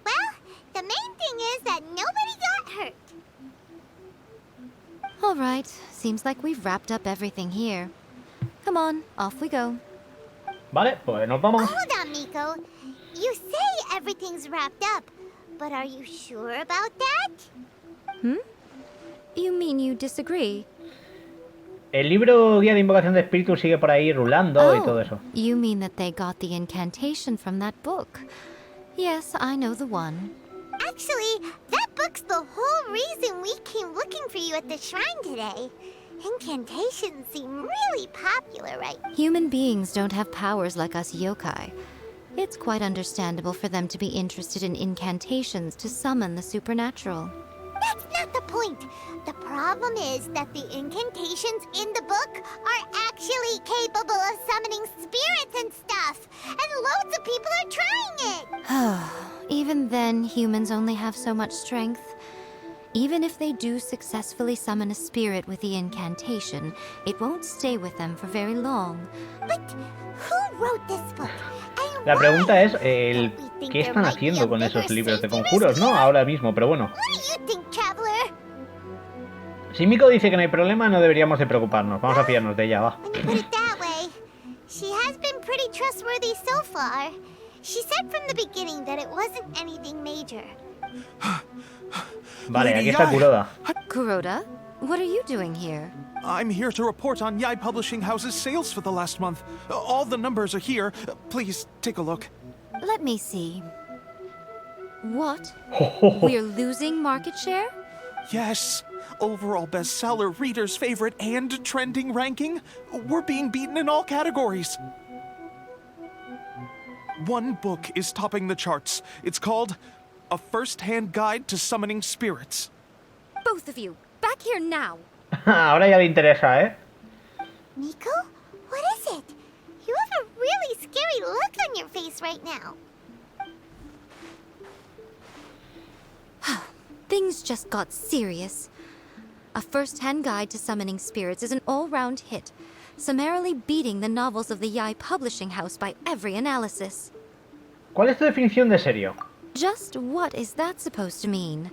Well, the main thing is that nobody got hurt. All right, seems like we've wrapped up everything here. Come on, off we go. Vale, pues nos vamos. Hold on, Miko. You say everything's wrapped up, but are you sure about that? You mean you disagree? El libro Guía de Invocación de Espíritus sigue por ahí rulando y todo eso. You mean that they got the incantation from that book? Yes, I know the one. Actually, that book's the whole reason we came looking for you at the shrine today. Incantations seem really popular, right? Human beings don't have powers like us yokai. It's quite understandable for them to be interested in incantations to summon the supernatural. That's not the point. The problem is that the incantations in the book are actually capable of summoning spirits and stuff. And loads of people are trying it. Even then, humans only have so much strength. Even if they do successfully summon a spirit with the incantation, it won't stay with them for very long. But who wrote this book? And La pregunta es, Don't we think ¿qué there están might be a haciendo con esos bigger libros de safety conjuros, risk no? here? Ahora mismo, pero bueno. What do you think, traveler? Si Miko dice que no hay problema, no deberíamos de preocuparnos. Vamos a fiarnos de ella, va. When you put it that way, she has been pretty trustworthy so far. She said from the beginning that it wasn't anything major. Vale, Lady aquí está Yae. Kuroda. Kuroda, what are you doing here? I'm here to report on Yae Publishing House's sales for the last month. All the numbers are here. Please take a look. Let me see. What? We're losing market share? Yes. Overall bestseller, reader's favorite, and trending ranking. We're being beaten in all categories. One book is topping the charts. It's called A First-Hand Guide to Summoning Spirits. Both of you, back here now. Ahora ya le interesa, ¿eh? Miko? What is it? You have a really scary look on your face right now. Things just got serious. A first-hand guide to summoning spirits is an all-round hit, summarily beating the novels of the Yae Publishing House by every analysis. ¿Cuál es tu definición de serio? Just what is that supposed to mean?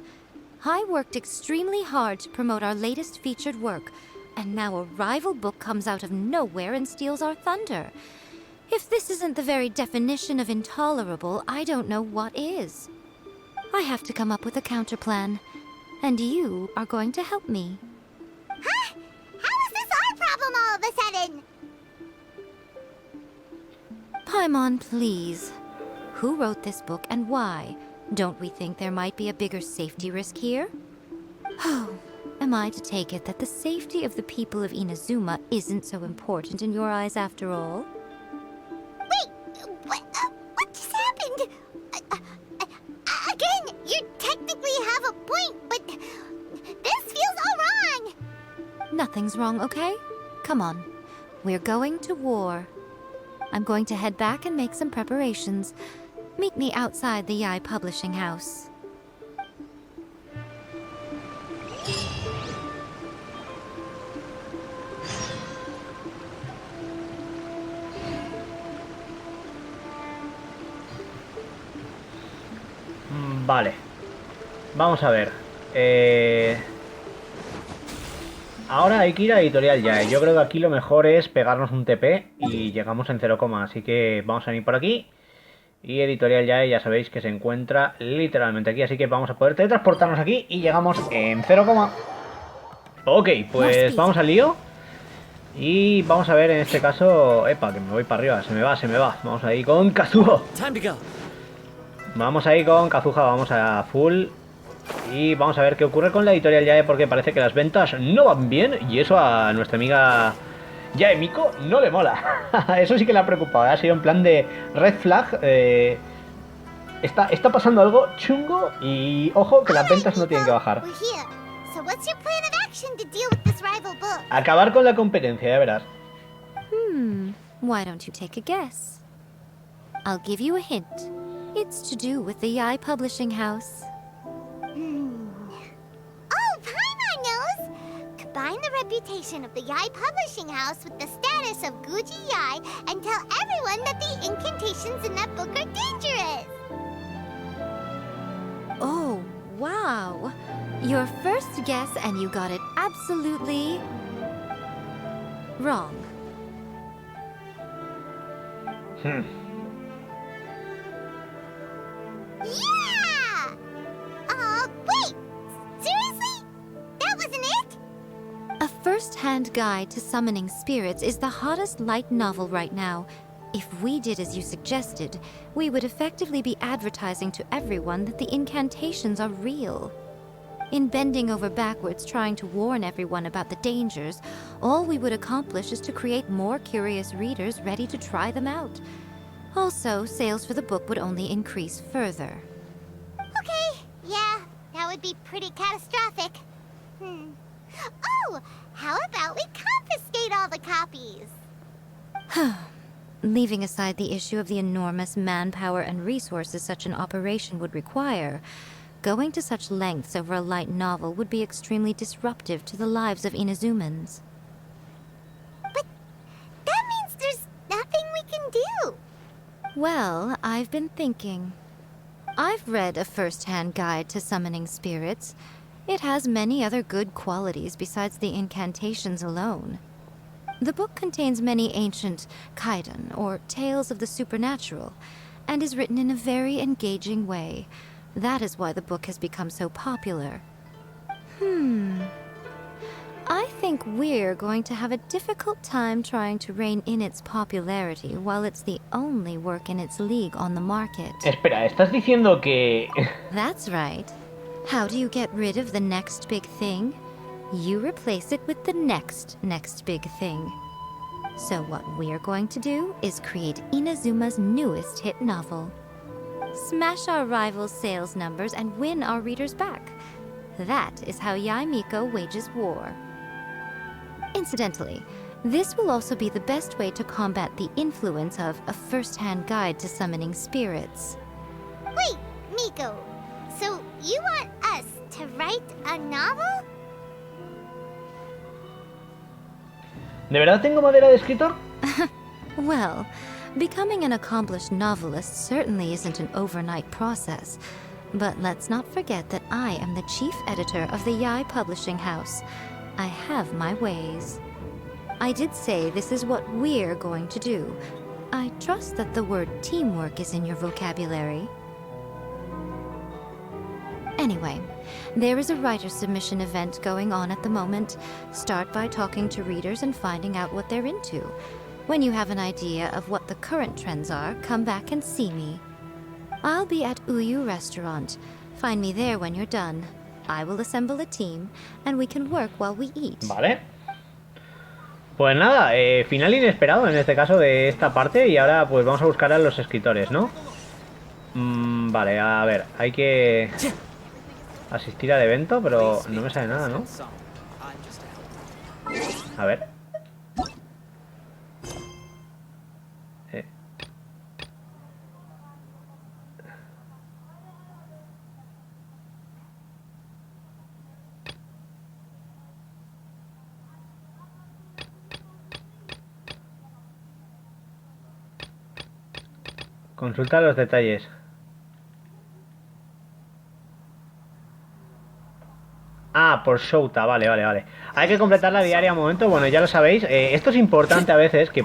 I worked extremely hard to promote our latest featured work, and now a rival book comes out of nowhere and steals our thunder. If this isn't the very definition of intolerable, I don't know what is. I have to come up with a counterplan, and you are going to help me. Huh? How is this our problem all of a sudden? Paimon, please. Who wrote this book and why? Don't we think there might be a bigger safety risk here? Oh, am I to take it that the safety of the people of Inazuma isn't so important in your eyes after all? Wait, what just happened? Again, you technically have a point, but this feels all wrong. Nothing's wrong, okay? Come on. We're going to war. I'm going to head back and make some preparations. Meet me outside the Yae Publishing House. Vale. Vamos a ver. Ahora hay que ir a Editorial Yae. Yo creo que aquí lo mejor es pegarnos un TP y llegamos en 0, así que vamos a venir por aquí. Y Editorial Yae ya sabéis que se encuentra literalmente aquí, así que vamos a poder teletransportarnos aquí y llegamos en 0, Ok, pues vamos al lío. Y vamos a ver en este caso... Epa, que me voy para arriba, se me va. Vamos ahí con Kazuha. Vamos ahí con Kazuha, vamos a full. Y vamos a ver qué ocurre con la Editorial Yae, porque parece que las ventas no van bien. Y eso a nuestra amiga Yae Miko no le mola. Eso sí que le ha preocupado, ha sido en plan de red flag. Está pasando algo chungo y ojo que las ventas no tienen que bajar. We're here. So what's your plan of action to deal with this rival book? Acabar con la competencia, ya verás. Why don't you take a guess? I'll give you a hint. It's to do with the Yae Publishing House. Oh, Paimon knows! Combine the reputation of the Yae Publishing House with the status of Guji Yae and tell everyone that the incantations in that book are dangerous! Oh, wow. Your first guess and you got it absolutely wrong. Yeah! Wait! Seriously? That wasn't it? A first-hand guide to summoning spirits is the hottest light novel right now. If we did as you suggested, we would effectively be advertising to everyone that the incantations are real. In bending over backwards trying to warn everyone about the dangers, all we would accomplish is to create more curious readers ready to try them out. Also, sales for the book would only increase further. Okay, yeah, that would be pretty catastrophic. Oh, how about we confiscate all the copies? Leaving aside the issue of the enormous manpower and resources such an operation would require, going to such lengths over a light novel would be extremely disruptive to the lives of Inazumans. But that means there's nothing we can do. Well, I've been thinking. I've read A First-Hand Guide to Summoning Spirits. It has many other good qualities besides the incantations alone. The book contains many ancient kaidan, or tales of the supernatural, and is written in a very engaging way. That is why the book has become so popular. I think we're going to have a difficult time trying to rein in its popularity while it's the only work in its league on the market. Espera, ¿estás diciendo que...? That's right. How do you get rid of the next big thing? You replace it with the next big thing. So what we're going to do is create Inazuma's newest hit novel. Smash our rivals' sales numbers and win our readers back. That is how Yae Miko wages war. Incidentally, this will also be the best way to combat the influence of A First-Hand Guide to Summoning Spirits. Wait, Miko, so you want us to write a novel? ¿De verdad tengo madera de escritor? Well, becoming an accomplished novelist certainly isn't an overnight process. But let's not forget that I am the chief editor of the Yae Publishing House. I have my ways. I did say this is what we're going to do. I trust that the word teamwork is in your vocabulary. Anyway, there is a writer submission event going on at the moment. Start by talking to readers and finding out what they're into. When you have an idea of what the current trends are, come back and see me. I'll be at Uyu Restaurant. Find me there when you're done. I will assemble a team, and we can work while we eat. Vale. Pues nada, final inesperado en este caso de esta parte. Y ahora pues vamos a buscar a los escritores, ¿no? Vale, a ver, hay que asistir al evento, pero no me sale nada, ¿no? A ver. Consulta los detalles. Ah, por Shouta, vale. Hay que completar la diaria un momento, bueno, ya lo sabéis. Esto es importante a veces que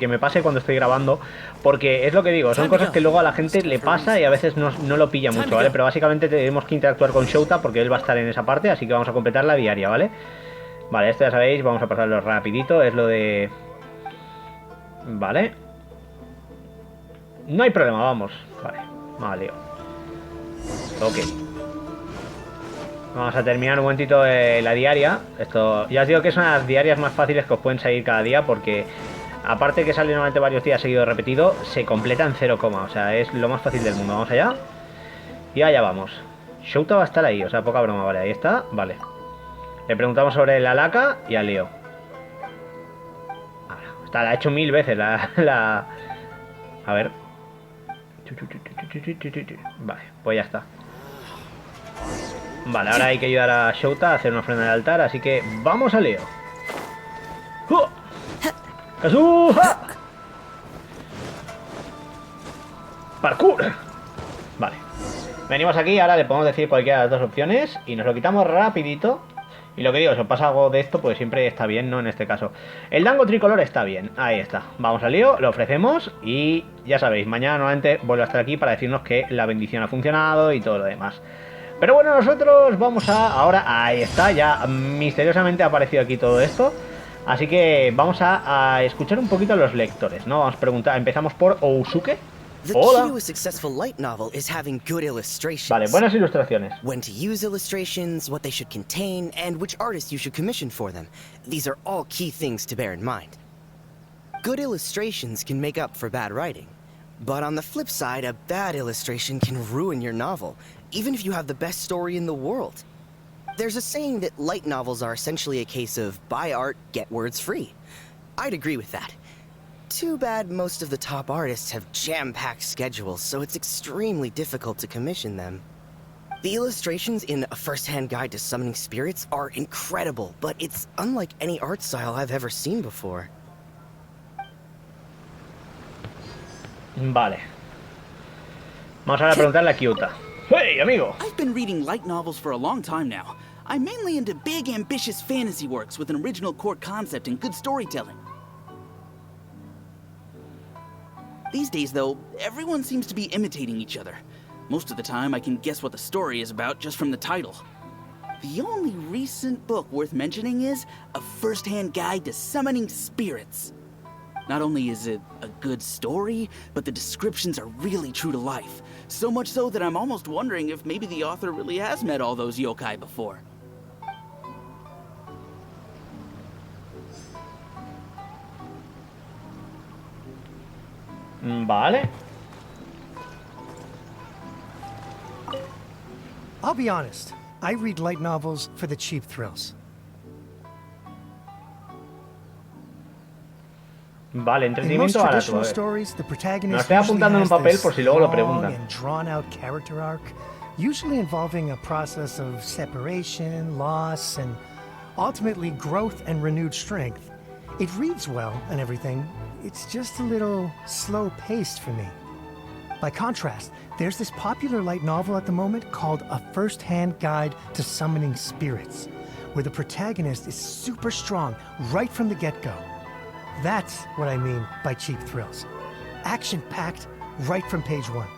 me pase cuando estoy grabando, porque es lo que digo, son cosas que luego a la gente le pasa y a veces no lo pilla mucho, ¿vale? Pero básicamente tenemos que interactuar con Shouta porque él va a estar en esa parte, así que vamos a completar la diaria, ¿vale? Vale, esto ya sabéis, vamos a pasarlo rapidito, es lo de... Vale. No hay problema, vamos. Vale, lío. Ok. Vamos a terminar un momentito la diaria. Esto, ya os digo que son las diarias más fáciles que os pueden salir cada día, porque aparte que sale normalmente varios días seguidos repetido, se completa en 0, o sea, es lo más fácil del mundo. Vamos allá. Y allá vamos. Shouta va a estar ahí, o sea, poca broma, vale, ahí está, vale. Le preguntamos sobre la laca y al lío. Esta la he hecho 1000 veces, A ver. Vale, pues ya está. Vale, ahora hay que ayudar a Shouta a hacer una ofrenda de altar, así que vamos al lío. ¡Kazuha! Parkour. Vale. Venimos aquí, ahora le podemos decir cualquiera de las dos opciones y nos lo quitamos rapidito. Y lo que digo, si os pasa algo de esto, pues siempre está bien, ¿no? En este caso. El dango tricolor está bien, ahí está. Vamos al lío, lo ofrecemos y ya sabéis, mañana nuevamente vuelvo a estar aquí para decirnos que la bendición ha funcionado y todo lo demás. Pero bueno, nosotros vamos a... Ahora, ahí está, ya misteriosamente ha aparecido aquí todo esto. Así que vamos a escuchar un poquito a los lectores, ¿no? Vamos a preguntar, empezamos por Ousuke. The Hola. key to a successful light novel is having good illustrations. Vale, buenas ilustraciones. When to use illustrations, what they should contain, and which artist you should commission for them. These are all key things to bear in mind. Good illustrations can make up for bad writing. But on the flip side, a bad illustration can ruin your novel, even if you have the best story in the world. There's a saying that light novels are essentially a case of buy art, get words free. I'd agree with that. Too bad most of the top artists have jam-packed schedules, so it's extremely difficult to commission them. The illustrations in A First-Hand Guide to Summoning Spirits are incredible, but it's unlike any art style I've ever seen before. Vale. Vamos ahora a preguntarle a Kyuta. ¡Hey, amigo! I've been reading light novels for a long time now. I'm mainly into big, ambitious fantasy works with an original core concept and good storytelling. These days, though, everyone seems to be imitating each other. Most of the time, I can guess what the story is about just from the title. The only recent book worth mentioning is A First-Hand Guide to Summoning Spirits. Not only is it a good story, but the descriptions are really true to life. So much so that I'm almost wondering if maybe the author really has met all those yokai before. Vale. I'll be honest. I read light novels for the cheap thrills. Vale, In most entretenimiento barato, a traditional ver. stories, the Me lo protagonist estoy apuntando en un usually has papel this por si luego lo long preguntan. and drawn-out character arc, usually involving a process of separation, loss, and ultimately growth and renewed strength. It reads well and everything. It's just a little slow-paced for me. By contrast, there's this popular light novel at the moment called A First-Hand Guide to Summoning Spirits, where the protagonist is super strong right from the get-go. That's what I mean by cheap thrills. Action-packed right from page one.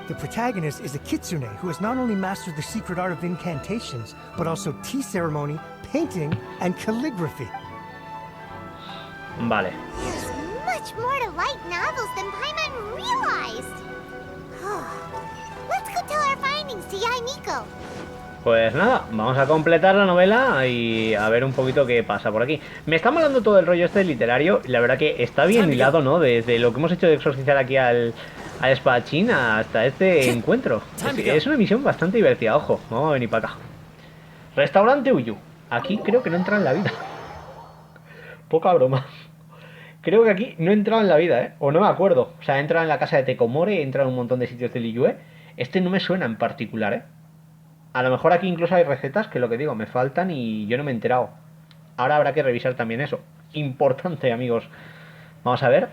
The protagonist is a kitsune who has not only mastered the secret art of incantations, but also tea ceremony, painting, and calligraphy. Vale. There's much more to light novels than Paimon realized. Let's go tell our findings to Yae Miko. Pues nada, vamos a completar la novela y a ver un poquito qué pasa por aquí. Me está molando todo el rollo este literario. La verdad que está bien hilado, ¿no? Desde lo que hemos hecho de exorcizar aquí al espadachín hasta este encuentro. Es una misión bastante divertida, ojo. Vamos a venir para acá. Restaurante Uyu. Aquí creo que no entra en la vida. Poca broma. Creo que aquí no he entrado en la vida, ¿eh? O no me acuerdo. O sea, he entrado en la casa de Tekomore, he entrado en un montón de sitios de Liyue. Este no me suena en particular, ¿eh? A lo mejor aquí incluso hay recetas que, lo que digo, me faltan y yo no me he enterado. Ahora habrá que revisar también eso. Importante, amigos. Vamos a ver.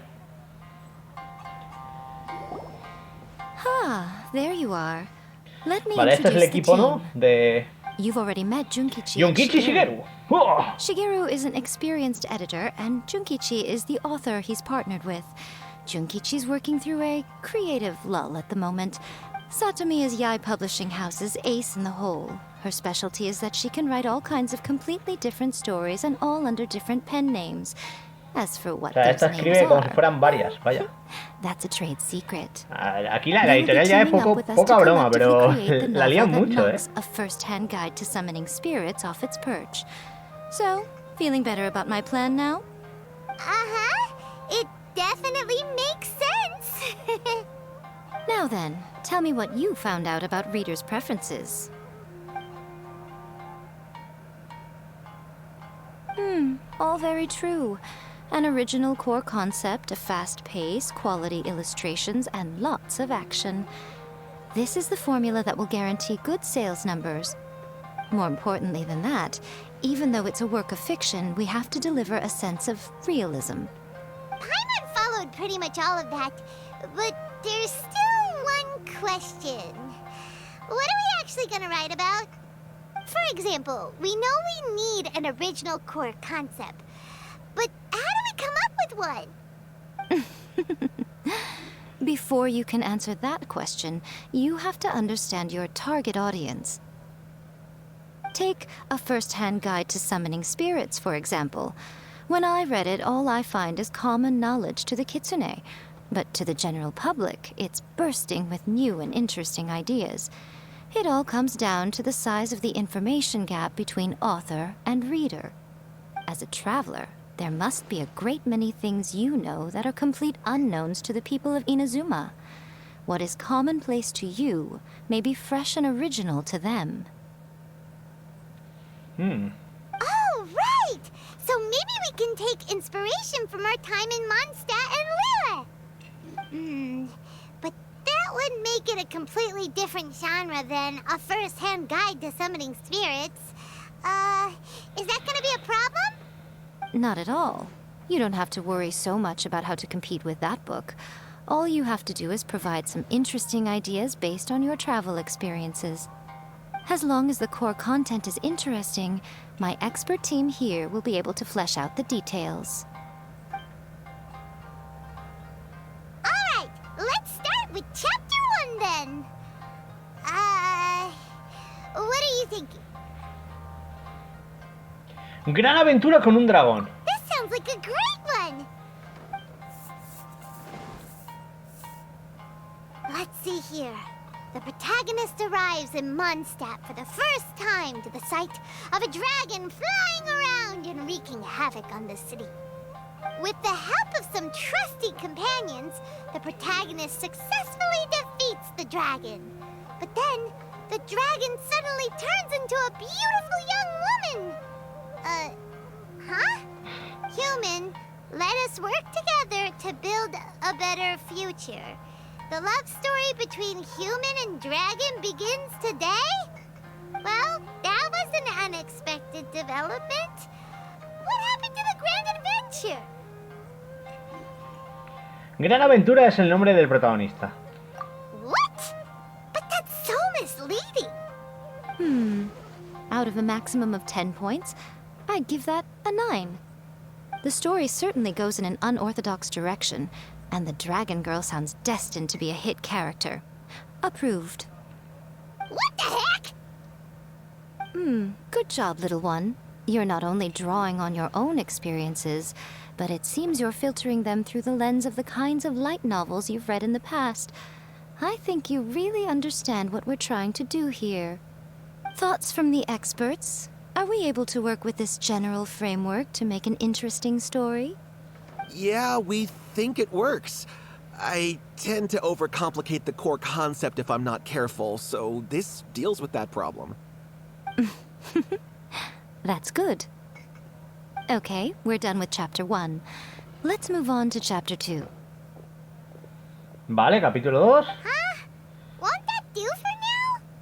Ah, there you are. Let me Vale, este es el introduce the equipo, ¿no? team. De You've already met Junkichi. and Junkichi Shigeru. ¡Oh! Shigeru is an experienced editor, and Junkichi is the author he's partnered with. Junkichi's working through a creative lull at the moment. Satomi is Yae Publishing House's ace in the hole. Her specialty is that she can write all kinds of completely different stories and all under different pen names. As for O what sea, those esta names escribe como si are, fueran varias, vaya. that's a trade secret. Aquí la They will be editorial ya es teaming up with us poca to broma, pero collectively create the la lían novel that mucho, ¿eh? knocks A First-Hand Guide to Summoning Spirits off its perch. So, feeling better about my plan now? Uh-huh. It definitely makes sense. Now then, tell me what you found out about readers' preferences. All very true. An original core concept, a fast pace, quality illustrations, and lots of action. This is the formula that will guarantee good sales numbers. More importantly than that, even though it's a work of fiction, we have to deliver a sense of realism. Paimon followed pretty much all of that, but there's still one question. what are we actually gonna write about? For example, we know we need an original core concept, but how do we come up with one? Before you can answer that question, you have to understand your target audience. Take a first-hand guide to summoning spirits, for example. When I read it, all I find is common knowledge to the kitsune. But to the general public, it's bursting with new and interesting ideas. It all comes down to the size of the information gap between author and reader. As a traveler, there must be a great many things you know that are complete unknowns to the people of Inazuma. What is commonplace to you may be fresh and original to them. Oh, right! So maybe we can take inspiration from our time in Mondstadt and Liyue. But that would make it a completely different genre than a first-hand guide to summoning spirits. Is that gonna be a problem? Not at all. You don't have to worry so much about how to compete with that book. All you have to do is provide some interesting ideas based on your travel experiences. As long as the core content is interesting, my expert team here will be able to flesh out the details. Alright, let's start with chapter 1 then. What are you thinking? Gran aventura con un dragón. This sounds like a great one! Let's see here. The protagonist arrives in Mondstadt for the first time to the sight of a dragon flying around and wreaking havoc on the city. With the help of some trusty companions, the protagonist successfully defeats the dragon. But then, the dragon suddenly turns into a beautiful young woman. Human, let us work together to build a better future. The love story between human and dragon begins today? Well, that was an unexpected development. What happened to the grand adventure? Gran aventura es el nombre del protagonista. What? But that's so misleading. Out of a maximum of 10 points, I'd give that a 9. The story certainly goes in an unorthodox direction, and the Dragon Girl sounds destined to be a hit character. Approved. What the heck? Good job, little one. You're not only drawing on your own experiences, but it seems you're filtering them through the lens of the kinds of light novels you've read in the past. I think you really understand what we're trying to do here. Thoughts from the experts? Are we able to work with this general framework to make an interesting story? Yeah, we think it works. I tend to overcomplicate the core concept if I'm not careful, so this deals with that problem. That's good. Okay, we're done with Chapter 1. Let's move on to Chapter 2. Vale, capítulo 2. Won't that do for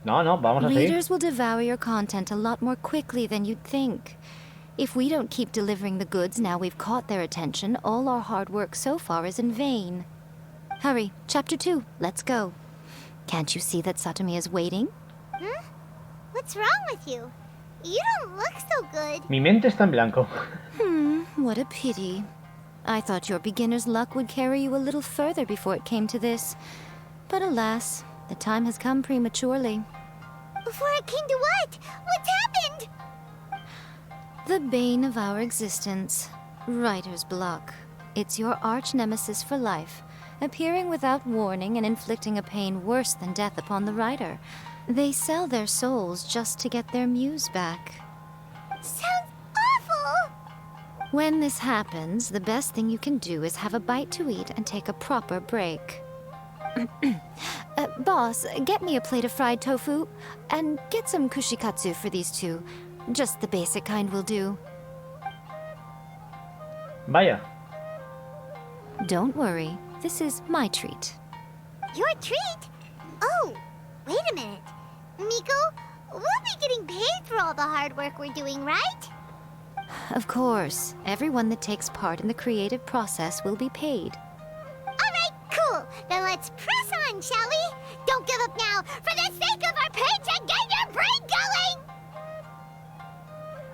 No, vamos a seguir. Readers will devour your content a lot more quickly than you'd think. If we don't keep delivering the goods now we've caught their attention, all our hard work so far is in vain. Hurry, Chapter 2, let's go. Can't you see that Satomi is waiting? now? What's wrong with you? You don't look so good. Mi mente está en blanco. What a pity. I thought your beginner's luck would carry you a little further before it came to this. But alas, the time has come prematurely. Before it came to what? What's happened? The bane of our existence. Writer's block. It's your arch-nemesis for life, appearing without warning and inflicting a pain worse than death upon the writer. They sell their souls just to get their muse back. Sounds awful! When this happens, the best thing you can do is have a bite to eat and take a proper break. Boss, get me a plate of fried tofu, and get some kushikatsu for these two. Just the basic kind will do. Vaya. Don't worry, this is my treat. Your treat? Oh, wait a minute. Miko, we'll be getting paid for all the hard work we're doing, right? Of course, everyone that takes part in the creative process will be paid. Alright, cool. Then let's press on, shall we? Don't give up now, for the sake of our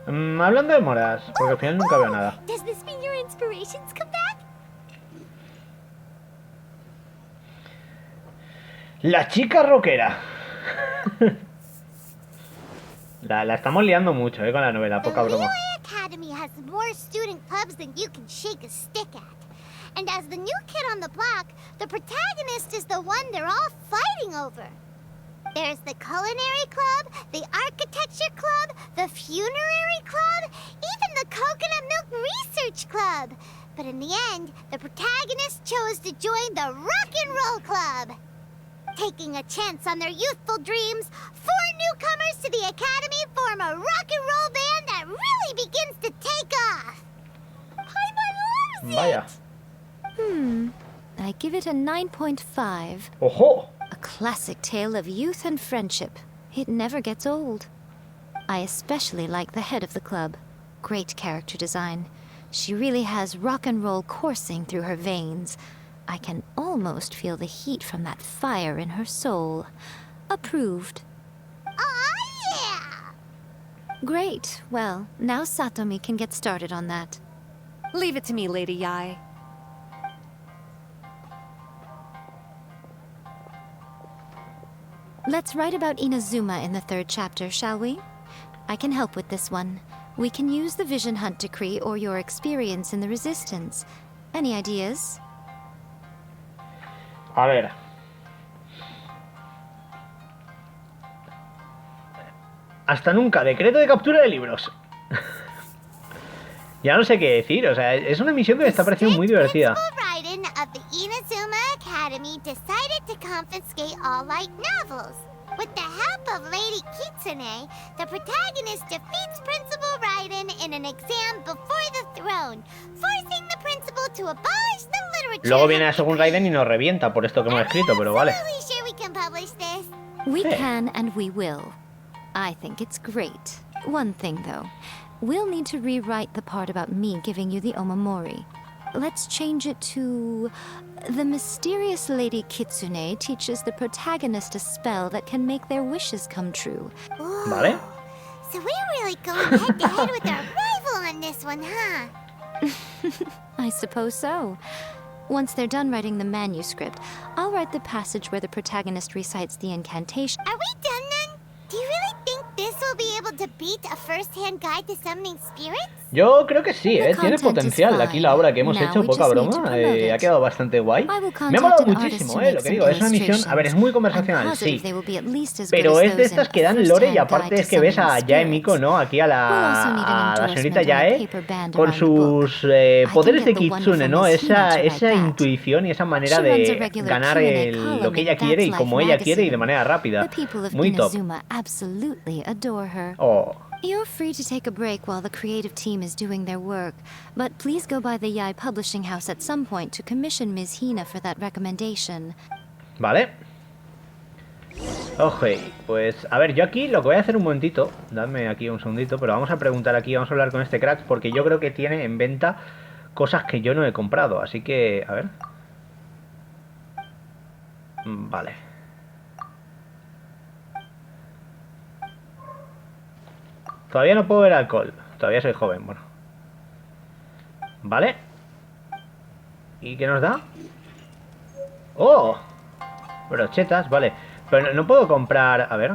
Hablando de moras, porque al final nunca veo nada. Does this mean your inspirations come back? La chica rockera. La estamos liando mucho, con la novela, poca broma. The Yae Academy has more student clubs than you can shake a stick at. And as the new kid on the block, the protagonist is the one they're all fighting over. There's the culinary club, the architecture club, the funerary club, even the coconut milk research club. But in the end, the protagonist chose to join the rock and roll club. Taking a chance on their youthful dreams, 4 newcomers to the academy form a rock and roll band that really begins to take off. Paimon loves Vaya. I give it a 9.5. ¡Ojo! A classic tale of youth and friendship. It never gets old. I especially like the head of the club. Great character design. She really has rock and roll coursing through her veins. I can almost feel the heat from that fire in her soul. Approved. Oh, yeah! Great. Well, now Satomi can get started on that. Leave it to me, Lady Yae. Let's write about Inazuma in the 3rd chapter, shall we? I can help with this one. We can use the Vision Hunt decree or your experience in the Resistance. Any ideas? A ver. Hasta nunca, decreto de captura de libros. Ya no sé qué decir, o sea, es una misión que me está pareciendo muy divertida. Raiden of the Inazuma Academy decided to confiscate all light novels. With the help of Lady Kitsune, the protagonist defeats Principal Raiden in an exam before the throne, forcing the principal to abolish the literature. Luego viene a Shogun Raiden y nos revienta por esto que hemos escrito, pero vale. Sure we can publish this. We can and we will. I think it's great. One thing though, we'll need to rewrite the part about me giving you the omamori. Let's change it to... The mysterious Lady Kitsune teaches the protagonist a spell that can make their wishes come true. Ooh. Vale. So we're really going head to head with our rival on this one, huh? I suppose so. Once they're done writing the manuscript, I'll write the passage where the protagonist recites the incantation. Are we done then? Do you really think this will be able to beat a first-hand guide to summoning spirits? Yo creo que sí, tiene potencial. Aquí la obra que hemos hecho, poca broma, ha quedado bastante guay. Me ha molado muchísimo, lo que digo, es una misión, a ver, es muy conversacional, sí, pero es de estas que dan lore y aparte es que ves a Yae Miko, ¿no? Aquí a la señorita Yae con sus poderes de Kitsune, ¿no? Esa intuición y esa manera de ganar lo que ella quiere y como ella quiere y de manera rápida. Muy top. Oh. You're free to take a break while the creative team is doing their work, but please go by the Yae Publishing House at some point to commission Ms. Hina for that recommendation. Vale. Ok, pues a ver, yo aquí lo que voy a hacer un momentito, dadme aquí un segundito, pero vamos a preguntar aquí, vamos a hablar con este crack porque yo creo que tiene en venta cosas que yo no he comprado, así que, a ver. Vale. Todavía no puedo ver alcohol. Todavía soy joven, bueno. Vale. ¿Y qué nos da? ¡Oh! Brochetas, vale. Pero no puedo comprar... A ver.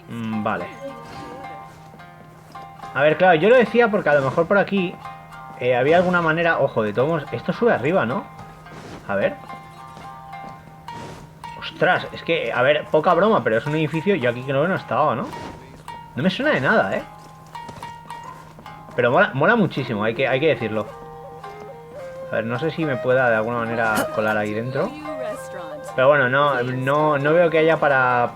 Vale. A ver, claro, yo lo decía porque a lo mejor por aquí... había alguna manera... Ojo, de todos modos, esto sube arriba, ¿no? A ver. Ostras, es que... A ver, poca broma, pero es un edificio... Yo aquí creo que no estaba, ¿no? No me suena de nada, ¿eh? Pero mola muchísimo, hay que decirlo. A ver, no sé si me pueda de alguna manera colar ahí dentro. Pero bueno, no veo que haya para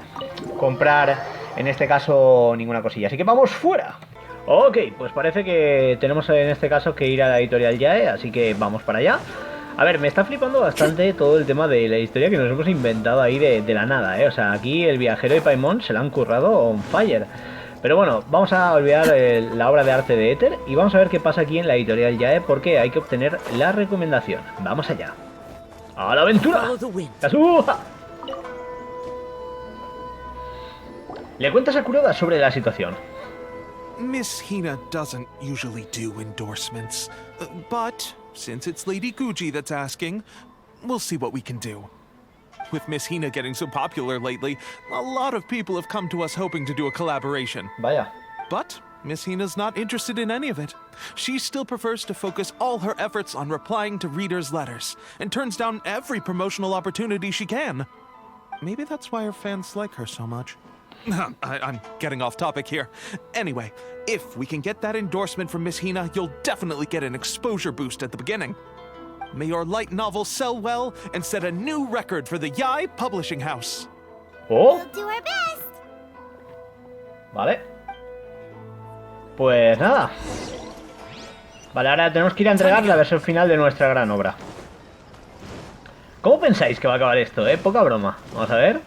comprar, en este caso, ninguna cosilla. Así que vamos fuera. Ok, pues parece que tenemos en este caso que ir a la Editorial Yae, así que vamos para allá. A ver, me está flipando bastante todo el tema de la historia que nos hemos inventado ahí de la nada, ¿eh? O sea, aquí el viajero y Paimon se la han currado on fire. Pero bueno, vamos a olvidar la obra de arte de Éter y vamos a ver qué pasa aquí en la editorial Yae porque hay que obtener la recomendación. Vamos allá. ¡A la aventura! ¡Kazuha! Le cuentas a Kuroda sobre la situación. Miss Hina doesn't usually do endorsements, but since it's Lady Guji that's asking, we'll see what we can do. With Miss Hina getting so popular lately, a lot of people have come to us hoping to do a collaboration. Vaya. But Miss Hina's not interested in any of it. She still prefers to focus all her efforts on replying to readers' letters, and turns down every promotional opportunity she can. Maybe that's why her fans like her so much. I'm getting off topic here. Anyway, if we can get that endorsement from Miss Hina, you'll definitely get an exposure boost at the beginning. May your light novel sell well and set a new record for the Yae Publishing House. Oh. We'll do our best. Vale. Pues nada. Vale, ahora tenemos que ir a entregar la versión final de nuestra gran obra. ¿Cómo pensáis que va a acabar esto, Poca broma. Vamos a ver.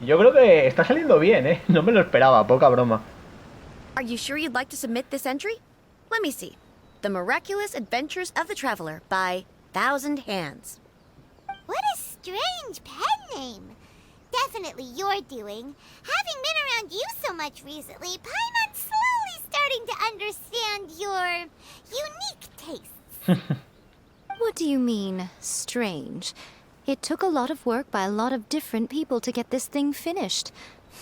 Yo creo que está saliendo bien, No me lo esperaba, poca broma. Are you sure you'd like to submit this entry? Let me see. The Miraculous Adventures of the Traveler by Thousand Hands. What a strange pen name. Definitely your doing. Having been around you so much recently, Paimon's slowly starting to understand your unique tastes. What do you mean, strange? It took a lot of work by a lot of different people to get this thing finished.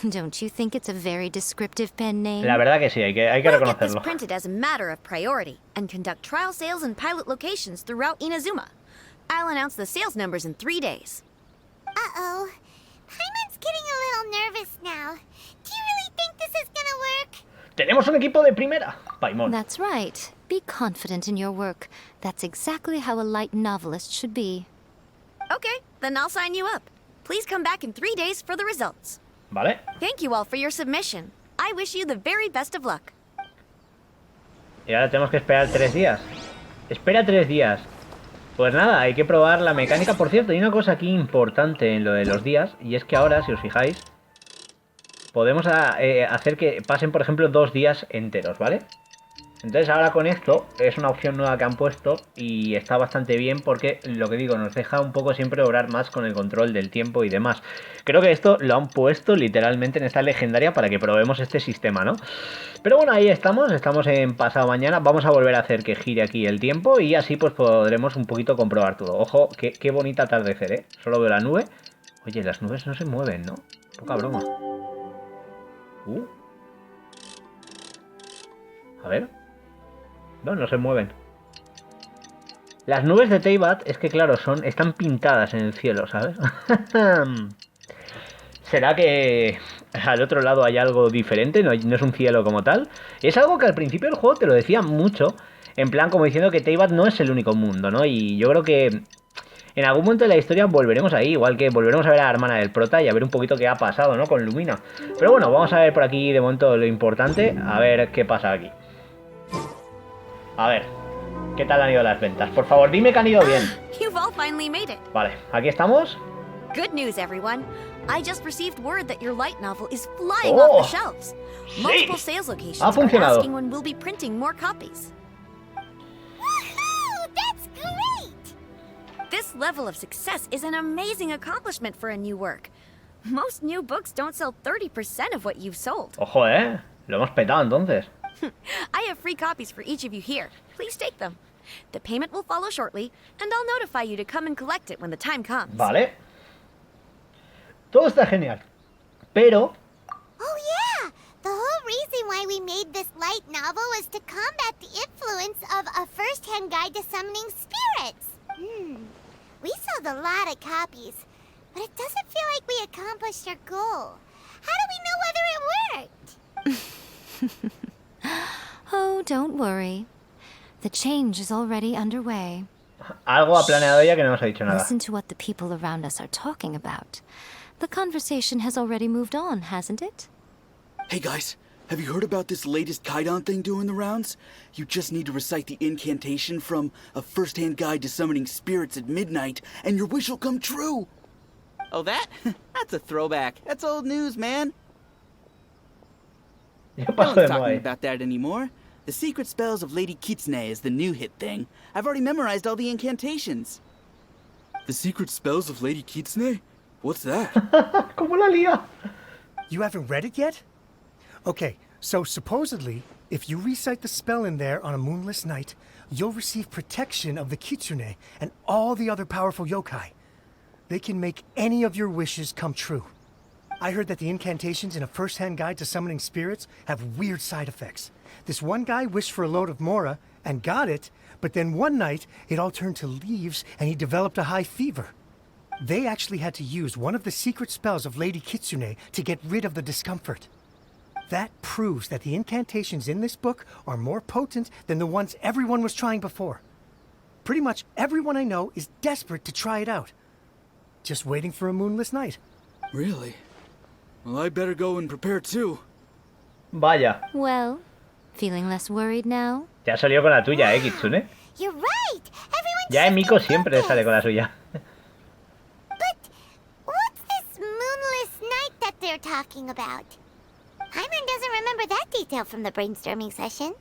Don't you think it's a very descriptive pen name? La verdad que sí, hay que We'll get this reconocerlo. printed as a matter of priority and conduct trial sales and pilot locations throughout Inazuma. I'll announce the sales numbers in 3 days. Uh-oh. Paimon's getting a little nervous now. Do you really think this is gonna work? Tenemos un equipo de primera, Paimon. That's right. Be confident in your work. That's exactly how a light novelist should be. Okay, then I'll sign you up. Please come back in 3 days for the results. Vale. Thank you all for your submission. I wish you the very best of luck. Y ahora tenemos que esperar 3 días. Espera 3 días. Pues nada, hay que probar la mecánica. Por cierto, hay una cosa aquí importante en lo de los días. Y es que ahora, si os fijáis, podemos hacer que pasen, por ejemplo, 2 días enteros, ¿vale? Entonces ahora con esto es una opción nueva que han puesto y está bastante bien porque, lo que digo, nos deja un poco siempre obrar más con el control del tiempo y demás. Creo que esto lo han puesto literalmente en esta legendaria para que probemos este sistema, ¿no? Pero bueno, ahí estamos en pasado mañana. Vamos a volver a hacer que gire aquí el tiempo y así pues podremos un poquito comprobar todo. Ojo, qué bonita atardecer, Solo veo la nube. Oye, las nubes no se mueven, ¿no? Poca broma. A ver. No se mueven. Las nubes de Teyvat es que claro, están pintadas en el cielo, ¿sabes? ¿Será que al otro lado hay algo diferente? No es un cielo como tal. Es algo que al principio del juego te lo decía mucho. En plan como diciendo que Teyvat no es el único mundo, ¿no? Y yo creo que en algún momento de la historia volveremos ahí. Igual que volveremos a ver a la hermana del prota y a ver un poquito qué ha pasado, ¿no? Con Lumina. Pero bueno, vamos a ver por aquí de momento lo importante. A ver qué pasa aquí. A ver, ¿qué tal han ido las ventas? Por favor, dime que han ido bien. You've all finally made it. Vale, aquí estamos. Good news, everyone. I just received word that your light novel is flying off the shelves. Sí. Multiple sales locations Ha are funcionado. asking when we'll be printing more copies. Woohoo! That's great! This level of success is an amazing accomplishment for a new work. Most new books don't sell 30% of what you've sold. Ojo, lo hemos petado entonces. I have free copies for each of you here. Please take them. The payment will follow shortly, and I'll notify you to come and collect it when the time comes. Vale. Todo está genial. Pero Oh yeah! The whole reason why we made this light novel was to combat the influence of a first-hand guide to summoning spirits. We sold a lot of copies, but it doesn't feel like we accomplished our goal. How do we know whether it worked? Oh, don't worry. The change is already underway. algo ha planeado ella que no nos ha dicho nada. Listen to what the people around us are talking about. The conversation has already moved on, hasn't it? Hey guys, have you heard about this latest Kaidan thing doing the rounds? You just need to recite the incantation from A First-Hand Guide to Summoning Spirits at midnight, and your wish will come true! Oh, that? That's a throwback. That's old news, man. Ya No paso de one's moda talking ahí. about that anymore. The secret spells of Lady Kitsune is the new hit thing. I've already memorized all the incantations. The secret spells of Lady Kitsune? What's that? ¿Cómo la lía? You haven't read it yet? Okay, so supposedly, if you recite the spell in there on a moonless night, you'll receive protection of the Kitsune and all the other powerful yokai. They can make any of your wishes come true. I heard that the incantations in a first-hand guide to summoning spirits have weird side effects. This one guy wished for a load of mora and got it, but then one night it all turned to leaves and he developed a high fever. They actually had to use one of the secret spells of Lady Kitsune to get rid of the discomfort. That proves that the incantations in this book are more potent than the ones everyone was trying before. Pretty much everyone I know is desperate to try it out. Just waiting for a moonless night. Really? Well, I better go and prepare too. Vaya. Well, feeling less worried now? Ya salió con la tuya, Kitsune. You're right. Everyone's Yae Miko siempre sale con la suya. But what's this moonless night that they're talking about? Hyman doesn't remember that detail from the brainstorming session.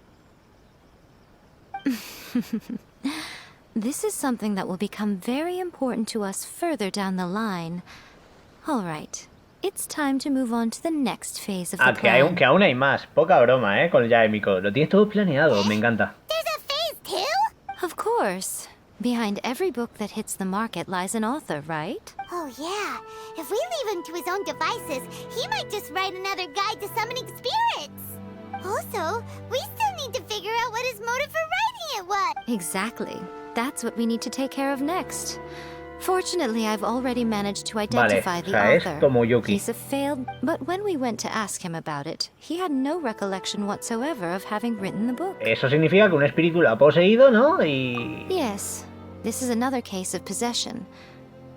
This is something that will become very important to us further down the line. All right, it's time to move on to the next phase of the plan. Que aún hay más. Poca broma, con Yae Miko. Lo tienes todo planeado, me encanta. There's a phase 2? Of course. Behind every book that hits the market lies an author, right? Oh yeah. If we leave him to his own devices, he might just write another guide to summoning spirits. Also, we still need to figure out what his motive for writing it was. Exactly. That's what we need to take care of next. Fortunately, I've already managed to identify the author. Tomoyuki. He's a failed, but when we went to ask him about it, he had no recollection whatsoever of having written the book. Eso significa que un espíritu lo ha poseído, ¿no? Y... Yes, this is another case of possession.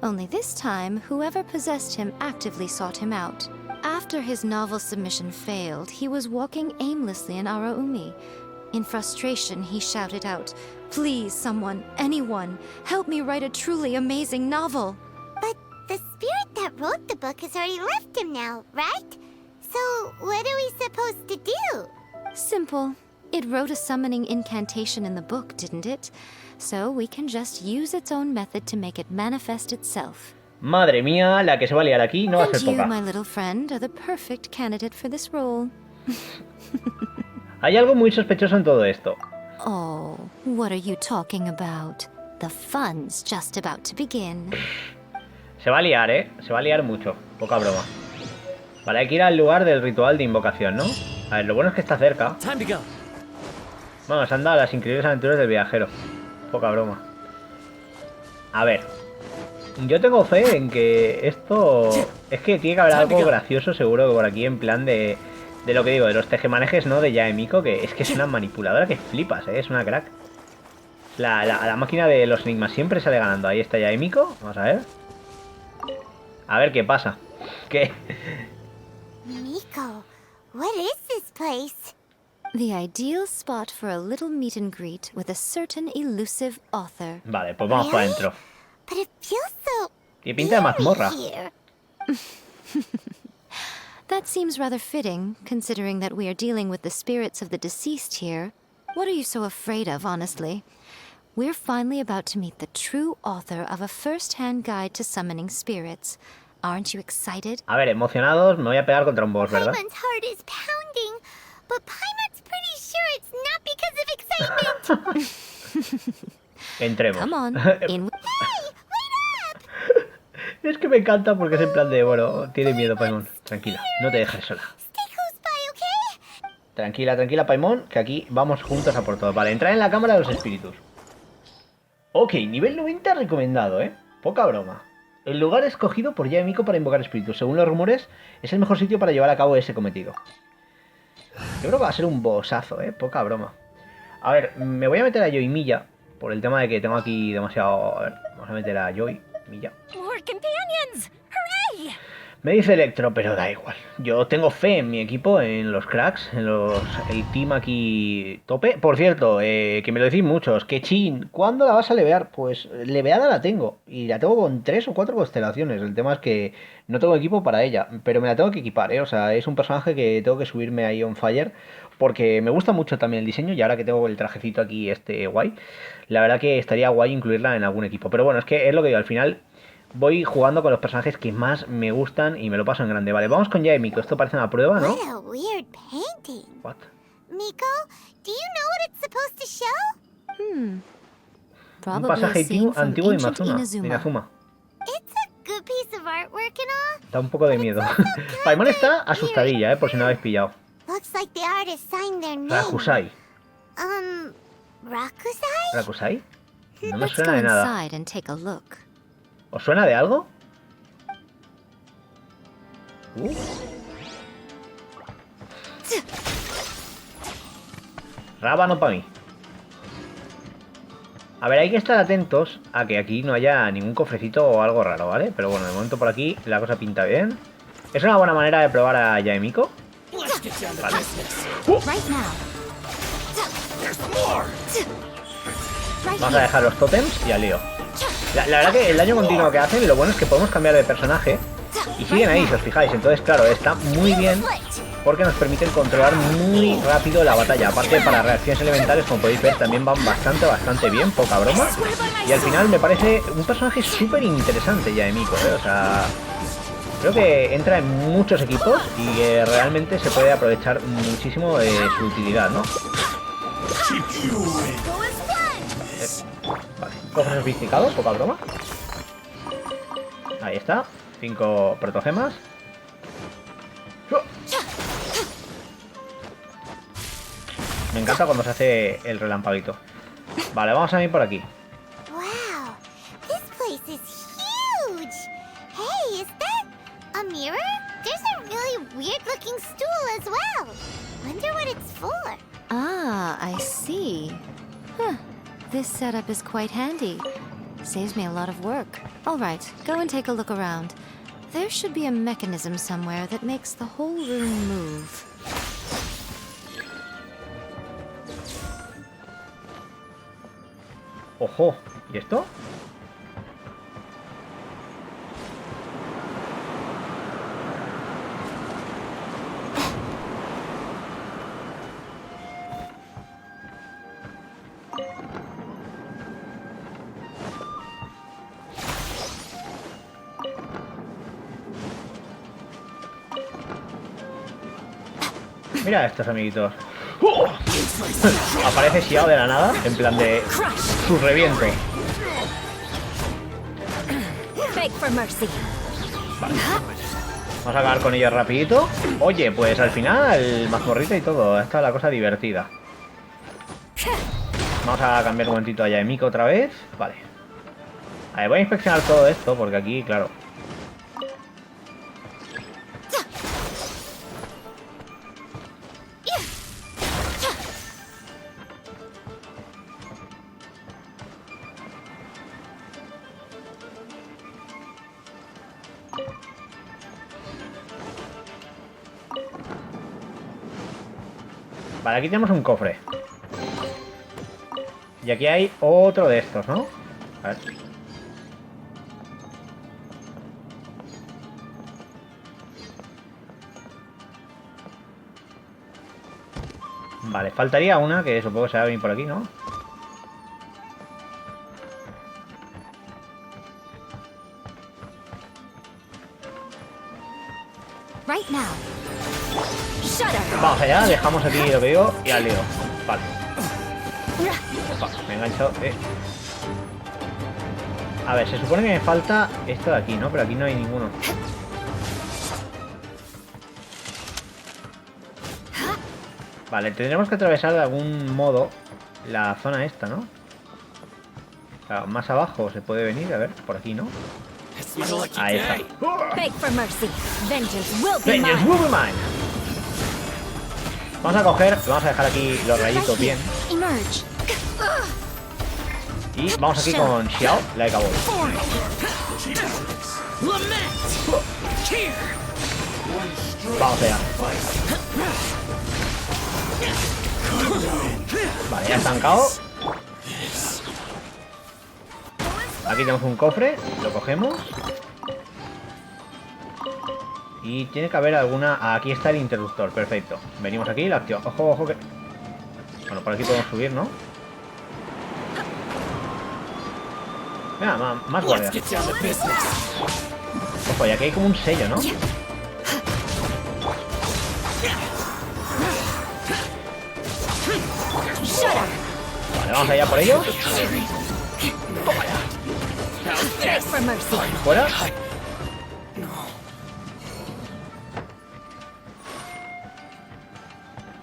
Only this time, whoever possessed him actively sought him out. After his novel submission failed, he was walking aimlessly in Araumi. In frustration, he shouted out, "Please, someone, anyone, help me write a truly amazing novel!" But the spirit that wrote the book has already left him now, right? So what are we supposed to do? Simple. It wrote a summoning incantation in the book, didn't it? So we can just use its own method to make it manifest itself. Madre mía, la que se va a liar aquí no va a And ser you, poca. my little friend, are the perfect candidate for this role. Hay algo muy sospechoso en todo esto. Oh, what are you talking about? The fun's just about to begin. Se va a liar, Se va a liar mucho. Poca broma. Vale, hay que ir al lugar del ritual de invocación, ¿no? A ver, lo bueno es que está cerca. Vamos, anda a las increíbles aventuras del viajero. Poca broma. A ver. Yo tengo fe en que esto... Es que tiene que haber algo gracioso seguro que por aquí en plan de lo que digo, de los tejemanejes, ¿no? De Yae Miko, que es una manipuladora que flipas, es una crack. La máquina de los enigmas siempre sale ganando. Ahí está Yae Miko, vamos a ver. A ver qué pasa. ¿Qué? Miko, what is this place? The ideal spot for a little meet and greet with a certain elusive author. Vale, pues vamos para adentro. But it feels so Y pinta de mazmorra. here. That seems rather fitting, considering that we are dealing with the spirits of the deceased here. What are you so afraid of, honestly? We're finally about to meet the true author of a first-hand guide to summoning spirits. Aren't you excited? A ver, emocionados, me voy a pegar contra un boss, ¿verdad? Paimon's heart is pounding, but Paimon's pretty sure it's not because of excitement. Entremos. Come on, in with... Es que me encanta porque es en plan de, bueno, tiene miedo, Paimon. Tranquila, no te dejes sola. Tranquila, tranquila, Paimon, que aquí vamos juntos a por todo. Vale, entrar en la cámara de los espíritus. Ok, nivel 90 recomendado, Poca broma. El lugar escogido por Yae Miko para invocar espíritus. Según los rumores, es el mejor sitio para llevar a cabo ese cometido. Yo creo que va a ser un bossazo, Poca broma. A ver, me voy a meter a Joy Milla, por el tema de que tengo aquí demasiado... A ver, vamos a meter a Joy Milla. More companions! Hooray! Me dice Electro, pero da igual. Yo tengo fe en mi equipo, en los cracks, en el team aquí tope. Por cierto, que me lo decís muchos, que chin, ¿cuándo la vas a levear? Pues leveada la tengo. Y la tengo con 3 o 4 constelaciones. El tema es que no tengo equipo para ella. Pero me la tengo que equipar, ¿eh? O sea, es un personaje que tengo que subirme ahí on fire. Porque me gusta mucho también el diseño. Y ahora que tengo el trajecito aquí este guay, la verdad que estaría guay incluirla en algún equipo. Pero bueno, es que es lo que digo, al final voy jugando con los personajes que más me gustan y me lo paso en grande. Vale, vamos con Yae Miko. Esto parece una prueba, ¿no? What a weird painting. What? Miko, do you know what it's supposed to show? Un Probably pasaje a scene from antiguo de ancient Inazuma. It's a good piece of artwork and all. Da un poco de miedo. Paimon está asustadilla, por si no habéis pillado. Looks like the artist signed their name. Rakusai. Rakusai? ¿Rakusai? No me Let's go suena de nada. inside and take a look. ¿Os suena de algo? Rábano para mí. A ver, hay que estar atentos a que aquí no haya ningún cofrecito o algo raro, ¿vale? Pero bueno, de momento por aquí la cosa pinta bien. ¿Es una buena manera de probar a Yae Miko? Vale. Vamos a dejar los tótems y al lío. La verdad que el daño continuo que hacen, lo bueno es que podemos cambiar de personaje y siguen ahí, si os fijáis. Entonces, claro, está muy bien porque nos permiten controlar muy rápido la batalla. Aparte, para reacciones elementales, como podéis ver, también van bastante bien, poca broma. Y al final me parece un personaje súper interesante Yae Miko, ¿eh? O sea, creo que entra en muchos equipos y que realmente se puede aprovechar muchísimo de su utilidad, ¿no? Vale, cofres sofisticados, poca broma. Ahí está, 5 protogemas. Me encanta cuando se hace el relampaguito. Vale, vamos a ir por aquí. Wow, this place is huge. Hey, is that a mirror? There's a really weird-looking stool as well. Wonder what it's for. Ah, I see. Huh. This setup is quite handy. Saves me a lot of work. All right, go and take a look around. There should be a mechanism somewhere that makes the whole room move. Ojo, ¿y esto? Mira estos amiguitos. Aparece Xiao de la nada, en plan de su reviento. Vale. Vamos a acabar con ellos rapidito. Oye, pues al final mazmorrita y todo. Esta es la cosa divertida. Vamos a cambiar un momentito a Yae Miko otra vez. Vale. A ver, voy a inspeccionar todo esto porque aquí, claro. Vale, aquí tenemos un cofre. Y aquí hay otro de estos, ¿no? A ver. Vale, faltaría una que supongo que se va a venir por aquí, ¿no? Right now. Vamos allá, dejamos aquí lo que digo y al lío. Vale. Opa, me engancho. A ver, se supone que me falta esto de aquí, ¿no? Pero aquí no hay ninguno. Vale, tendremos que atravesar de algún modo la zona esta, ¿no? Claro, más abajo se puede venir, a ver, por aquí, ¿no? Ahí está. Vengeance will be mine. Vamos a coger, vamos a dejar aquí los rayitos bien. Y vamos aquí con Xiao, la de cabo. Vamos allá. Vale, ya estancado. Aquí tenemos un cofre, lo cogemos. Y tiene que haber alguna... Aquí está el interruptor, perfecto. Venimos aquí y la activamos. Ojo, ojo que... Bueno, por aquí podemos subir, ¿no? Mira, más guardias. Ojo, y aquí hay como un sello, ¿no? Vale, vamos allá por ellos. Toma ya. Fuera.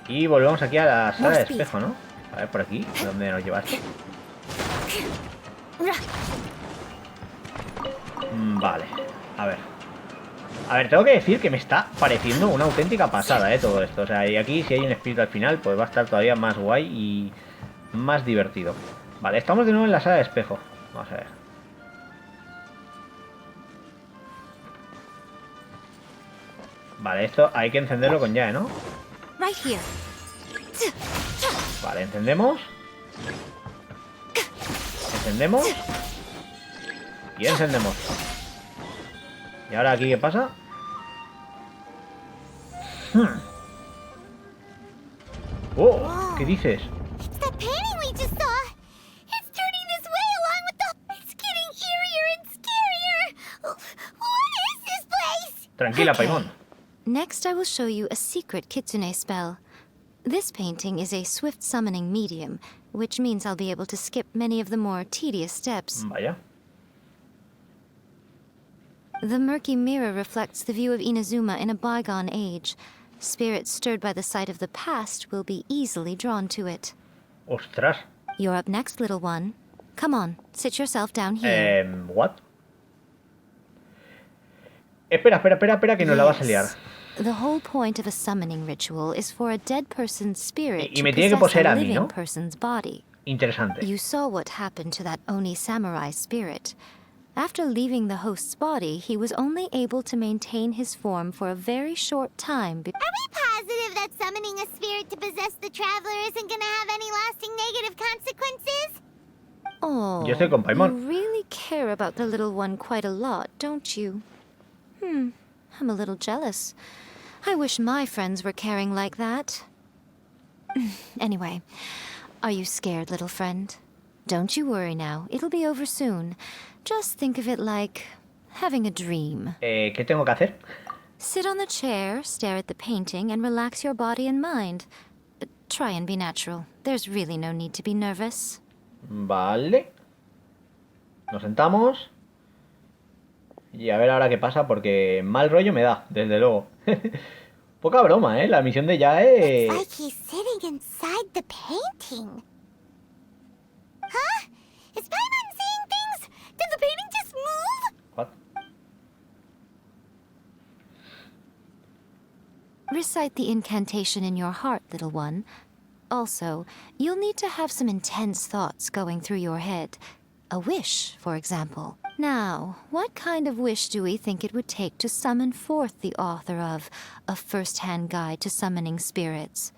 Y volvemos aquí a la sala de espejo, ¿no? A ver, por aquí, ¿dónde nos lleva esto? Vale, a ver. A ver, tengo que decir que me está pareciendo una auténtica pasada, todo esto. O sea, y aquí si hay un espíritu al final, pues va a estar todavía más guay y más divertido. Vale, estamos de nuevo en la sala de espejo. Vamos a ver. Vale, esto hay que encenderlo con Yae, ¿no? Vale, encendemos. Encendemos. Y encendemos. ¿Y ahora aquí qué pasa? Oh, ¿qué dices? Tranquila, Paimon. Next, I will show you a secret kitsune spell. This painting is a swift summoning medium, which means I'll be able to skip many of the more tedious steps. Vaya. The murky mirror reflects the view of Inazuma in a bygone age. Spirits stirred by the sight of the past will be easily drawn to it. Ostras. You're up next, little one. Come on, sit yourself down here. What? Espera, que nos la vas a liar. The whole point of a summoning ritual is for a dead person's spirit Y to me tiene que possess poseer a a mí, living ¿no? person's body. Interesante. You saw what happened to that Oni samurai spirit. After leaving the host's body, he was only able to maintain his form for a very short time. Are we positive that summoning a spirit to possess the traveler isn't gonna have any lasting negative consequences? Oh, Yo estoy con Paimon. you really care about the little one quite a lot, don't you? I'm a little jealous. I wish my friends were caring like that. Anyway, are you scared, little friend? Don't you worry now. It'll be over soon. Just think of it like having a dream. ¿Qué tengo que hacer? Sit on the chair, stare at the painting, and relax your body and mind. Try and be natural. There's really no need to be nervous. Vale. Nos sentamos. Y a ver ahora qué pasa, porque mal rollo me da, desde luego. Poca broma, ¿eh? La misión de Yae... It's like he's sitting inside the painting. Huh? Is Paimon seeing things? Did the painting just move? What? Recite the incantation in your heart, little one. Also, you'll need to have some intense thoughts going through your head. A wish, for example. Now, what kind of wish do we think it would take to summon forth the author of A First-Hand Guide to Summoning Spirits?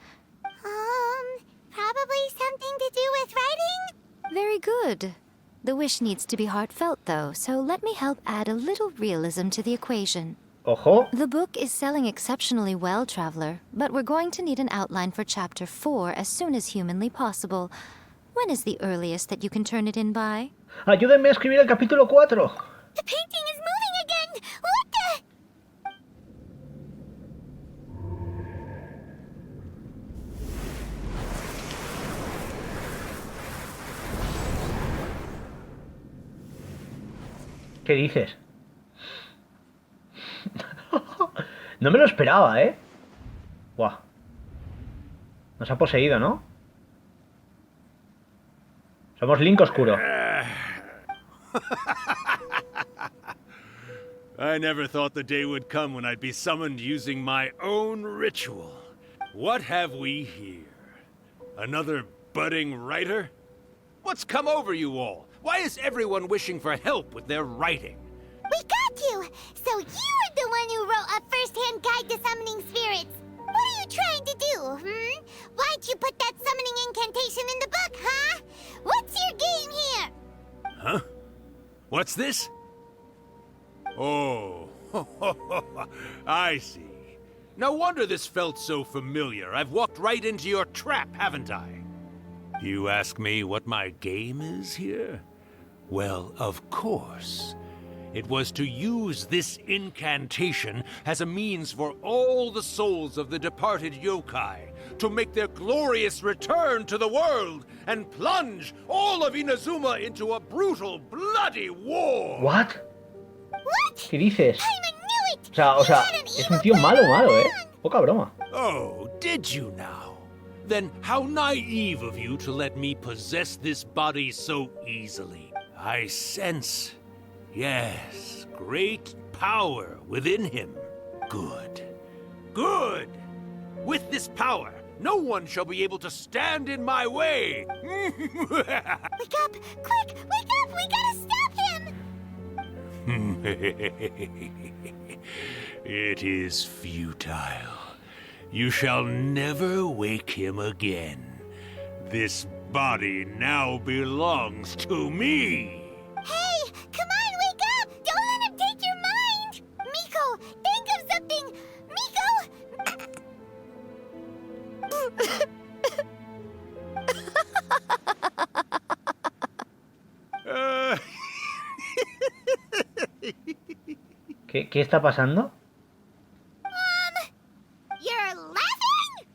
Probably something to do with writing? Very good. The wish needs to be heartfelt, though, so let me help add a little realism to the equation. Ojo. The book is selling exceptionally well, Traveler, but we're going to need an outline for Chapter 4 as soon as humanly possible. When is the earliest that you can turn it in by? Ayúdenme a escribir el capítulo 4. The painting is moving again! What the... ¿Qué dices? No me lo esperaba, ¿eh? Buah. Nos ha poseído, ¿no? Somos Link oscuro. I never thought the day would come when I'd be summoned using my own ritual. What have we here? Another budding writer? What's come over you all? Why is everyone wishing for help with their writing? We got you! so you were the one who wrote a first-hand guide to summoning spirits. What are you trying to do, Why'd you put that summoning incantation in the book, huh? What's your game here? Huh? What's this? Oh, I see. No wonder this felt so familiar. I've walked right into your trap, haven't I? You ask me what my game is here? Well, of course. It was to use this incantation as a means for all the souls of the departed yokai to make their glorious return to the world and plunge all of Inazuma into a brutal, bloody war. What? What? ¿Qué dices? I knew it! O sea, es un tío malo, Poca broma. Oh, did you now? Then how naive of you to let me possess this body so easily. I sense, yes, great power within him. Good. Good! With this power, no one shall be able to stand in my way. Wake up! Quick! Wake up! We gotta stop him! It is futile. You shall never wake him again. This body now belongs to me. Hey! Come on, wake up! Don't let him take your mind! Miko, think of something! ¿Qué está pasando? You're laughing?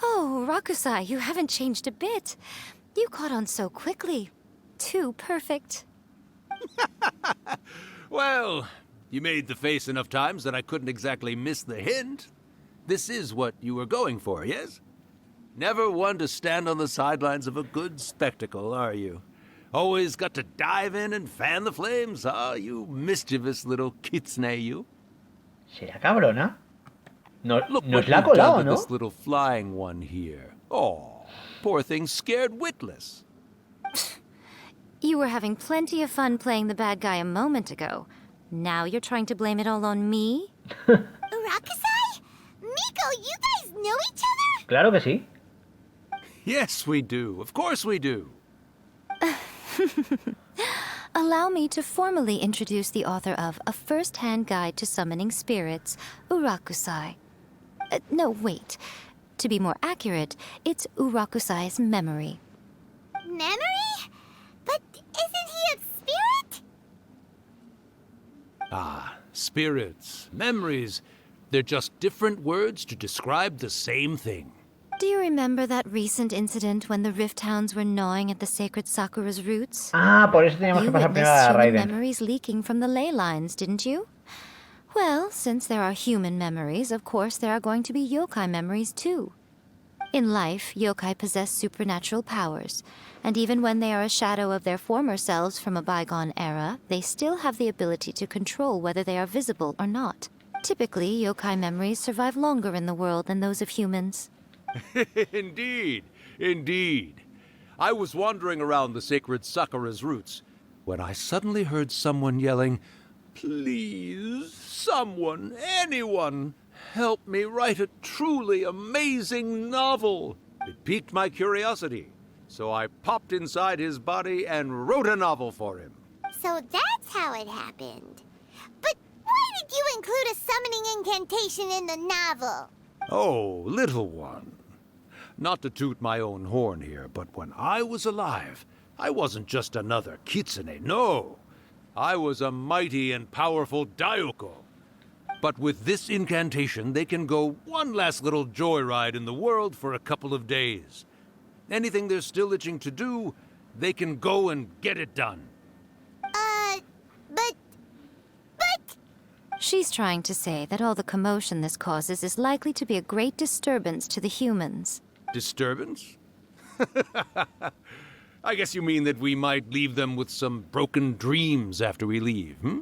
Oh, Rakusai, you haven't changed a bit. You caught on so quickly. Too perfect. Well, you made the face enough times that I couldn't exactly miss the hint. This is what you were going for, yes? Never one to stand on the sidelines of a good spectacle, are you? Always got to dive in and fan the flames, huh? You mischievous little kitsune, you. ¿Será cabrona? No, Look nos what la ha you've done colado, to ¿no? this little flying one here. Oh, poor thing scared witless. You were having plenty of fun playing the bad guy a moment ago. Now you're trying to blame it all on me? Rakusai? Miko, you guys know each other? Claro que sí. Yes, we do. Of course we do. Allow me to formally introduce the author of A First-Hand Guide to Summoning Spirits, Urakusai. No, wait. To be more accurate, it's Urakusai's memory. Memory? But isn't he a spirit? Ah, spirits, memories. They're just different words to describe the same thing. Do you remember that recent incident when the Rift Hounds were gnawing at the sacred Sakura's roots? Ah, por eso teníamos You que pasar primero witnessed a human Raiden. memories leaking from the ley lines, didn't you? Well, since there are human memories, of course there are going to be yokai memories too. In life, yokai possess supernatural powers, and even when they are a shadow of their former selves from a bygone era, they still have the ability to control whether they are visible or not. Typically, yokai memories survive longer in the world than those of humans. Indeed, indeed. I was wandering around the sacred Sakura's roots when I suddenly heard someone yelling, "Please, someone, anyone, help me write a truly amazing novel." It piqued my curiosity, so I popped inside his body and wrote a novel for him. So that's how it happened. But why did you include a summoning incantation in the novel? Oh, little one. Not to toot my own horn here, but when I was alive, I wasn't just another kitsune, no. I was a mighty and powerful Daioko. But with this incantation, they can go one last little joyride in the world for a couple of days. Anything they're still itching to do, they can go and get it done. But... She's trying to say that all the commotion this causes is likely to be a great disturbance to the humans. Disturbance? I guess you mean that we might leave them with some broken dreams after we leave, hmm?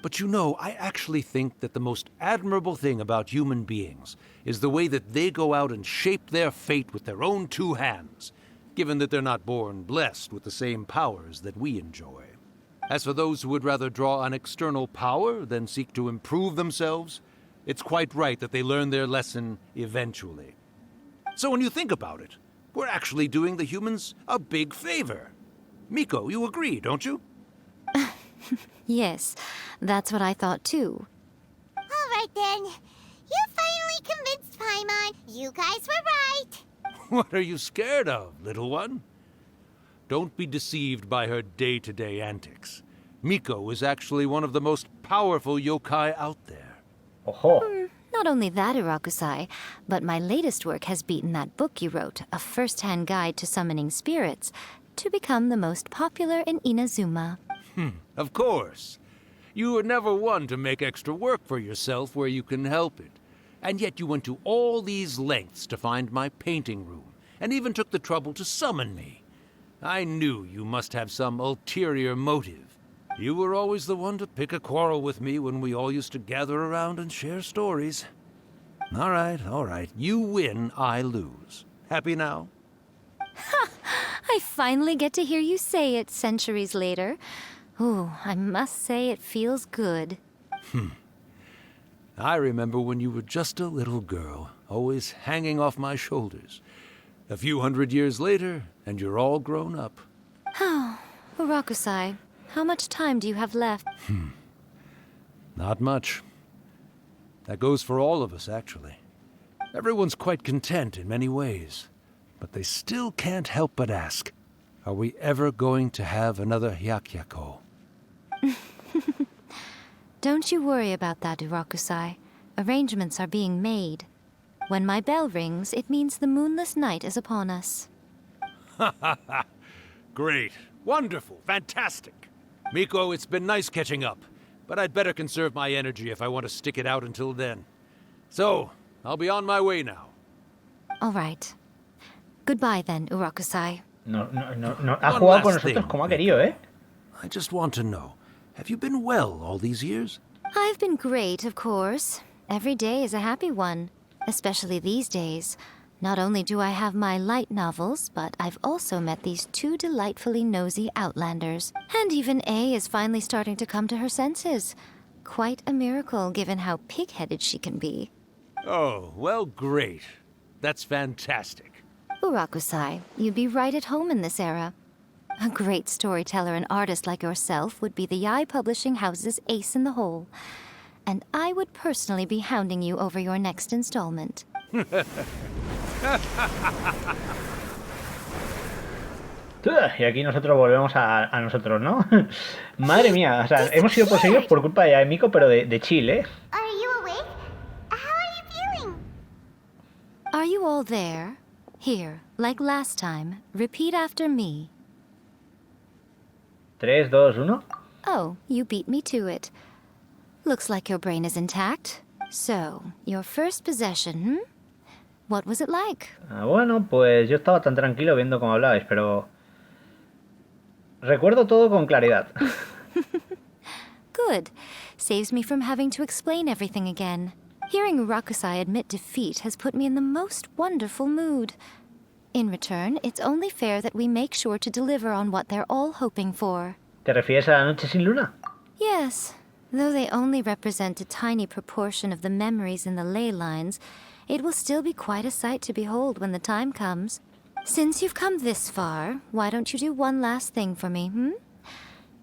But you know, I actually think that the most admirable thing about human beings is the way that they go out and shape their fate with their own two hands. given that they're not born blessed with the same powers that we enjoy. As for those who would rather draw on external power than seek to improve themselves, it's quite right that they learn their lesson eventually. So when you think about it, we're actually doing the humans a big favor. Miko, you agree, don't you? Yes, that's what I thought too. All right then. You finally convinced Paimon. You guys were right. What are you scared of, little one? Don't be deceived by her day-to-day antics. Miko is actually one of the most powerful yokai out there. Ojo. Not only that, Urakusai, but my latest work has beaten that book you wrote, A First-Hand Guide to Summoning Spirits, to become the most popular in Inazuma. Of course. You were never one to make extra work for yourself where you can help it. And yet you went to all these lengths to find my painting room, and even took the trouble to summon me. I knew you must have some ulterior motive. You were always the one to pick a quarrel with me when we all used to gather around and share stories. All right. You win, I lose. Happy now? Ha! I finally get to hear you say it centuries later. Ooh, I must say it feels good. I remember when you were just a little girl, always hanging off my shoulders. A few hundred years later, and you're all grown up. Oh, Urakusai, how much time do you have left? Not much. That goes for all of us, actually. Everyone's quite content in many ways, but they still can't help but ask, are we ever going to have another Hyakyako? Don't you worry about that, Urakusai. Arrangements are being made. When my bell rings, it means the moonless night is upon us. Great. Wonderful. Fantastic. Miko, it's been nice catching up, but I'd better conserve my energy if I want to stick it out until then. So, I'll be on my way now. All right. Goodbye then, Urakusai. No. Ha One jugado last con nosotros thing, como ha querido, ¿eh? I just want to know, have you been well all these years? I've been great, of course. Every day is a happy one, especially these days. Not only do I have my light novels, but I've also met these two delightfully nosy outlanders. And even A is finally starting to come to her senses. Quite a miracle, given how pig-headed she can be. Oh, well, great. That's fantastic. Urakusai, you'd be right at home in this era. A great storyteller and artist like yourself would be the Yae Publishing House's ace in the hole. And I would personally be hounding you over your next installment. Y aquí nosotros volvemos a nosotros, ¿no? Madre mía, o sea, hemos sido poseídos por culpa de Yae Miko, pero de chill, ¿eh? Are you awake? How are you feeling? Are you all there? Here, like last time, repeat after me. 3, 2, 1. Oh, you beat me to it. Looks like your brain is intact. So, your first possession, What was it like? Bueno, pues yo estaba tan tranquilo viendo cómo hablabais, pero... recuerdo todo con claridad. Good. Saves me from having to explain everything again. Hearing Urakusai admit defeat has put me in the most wonderful mood. In return, it's only fair that we make sure to deliver on what they're all hoping for. ¿Te refieres a la noche sin luna? Yes. Though they only represent a tiny proportion of the memories in the ley lines, it will still be quite a sight to behold when the time comes. Since you've come this far, why don't you do one last thing for me,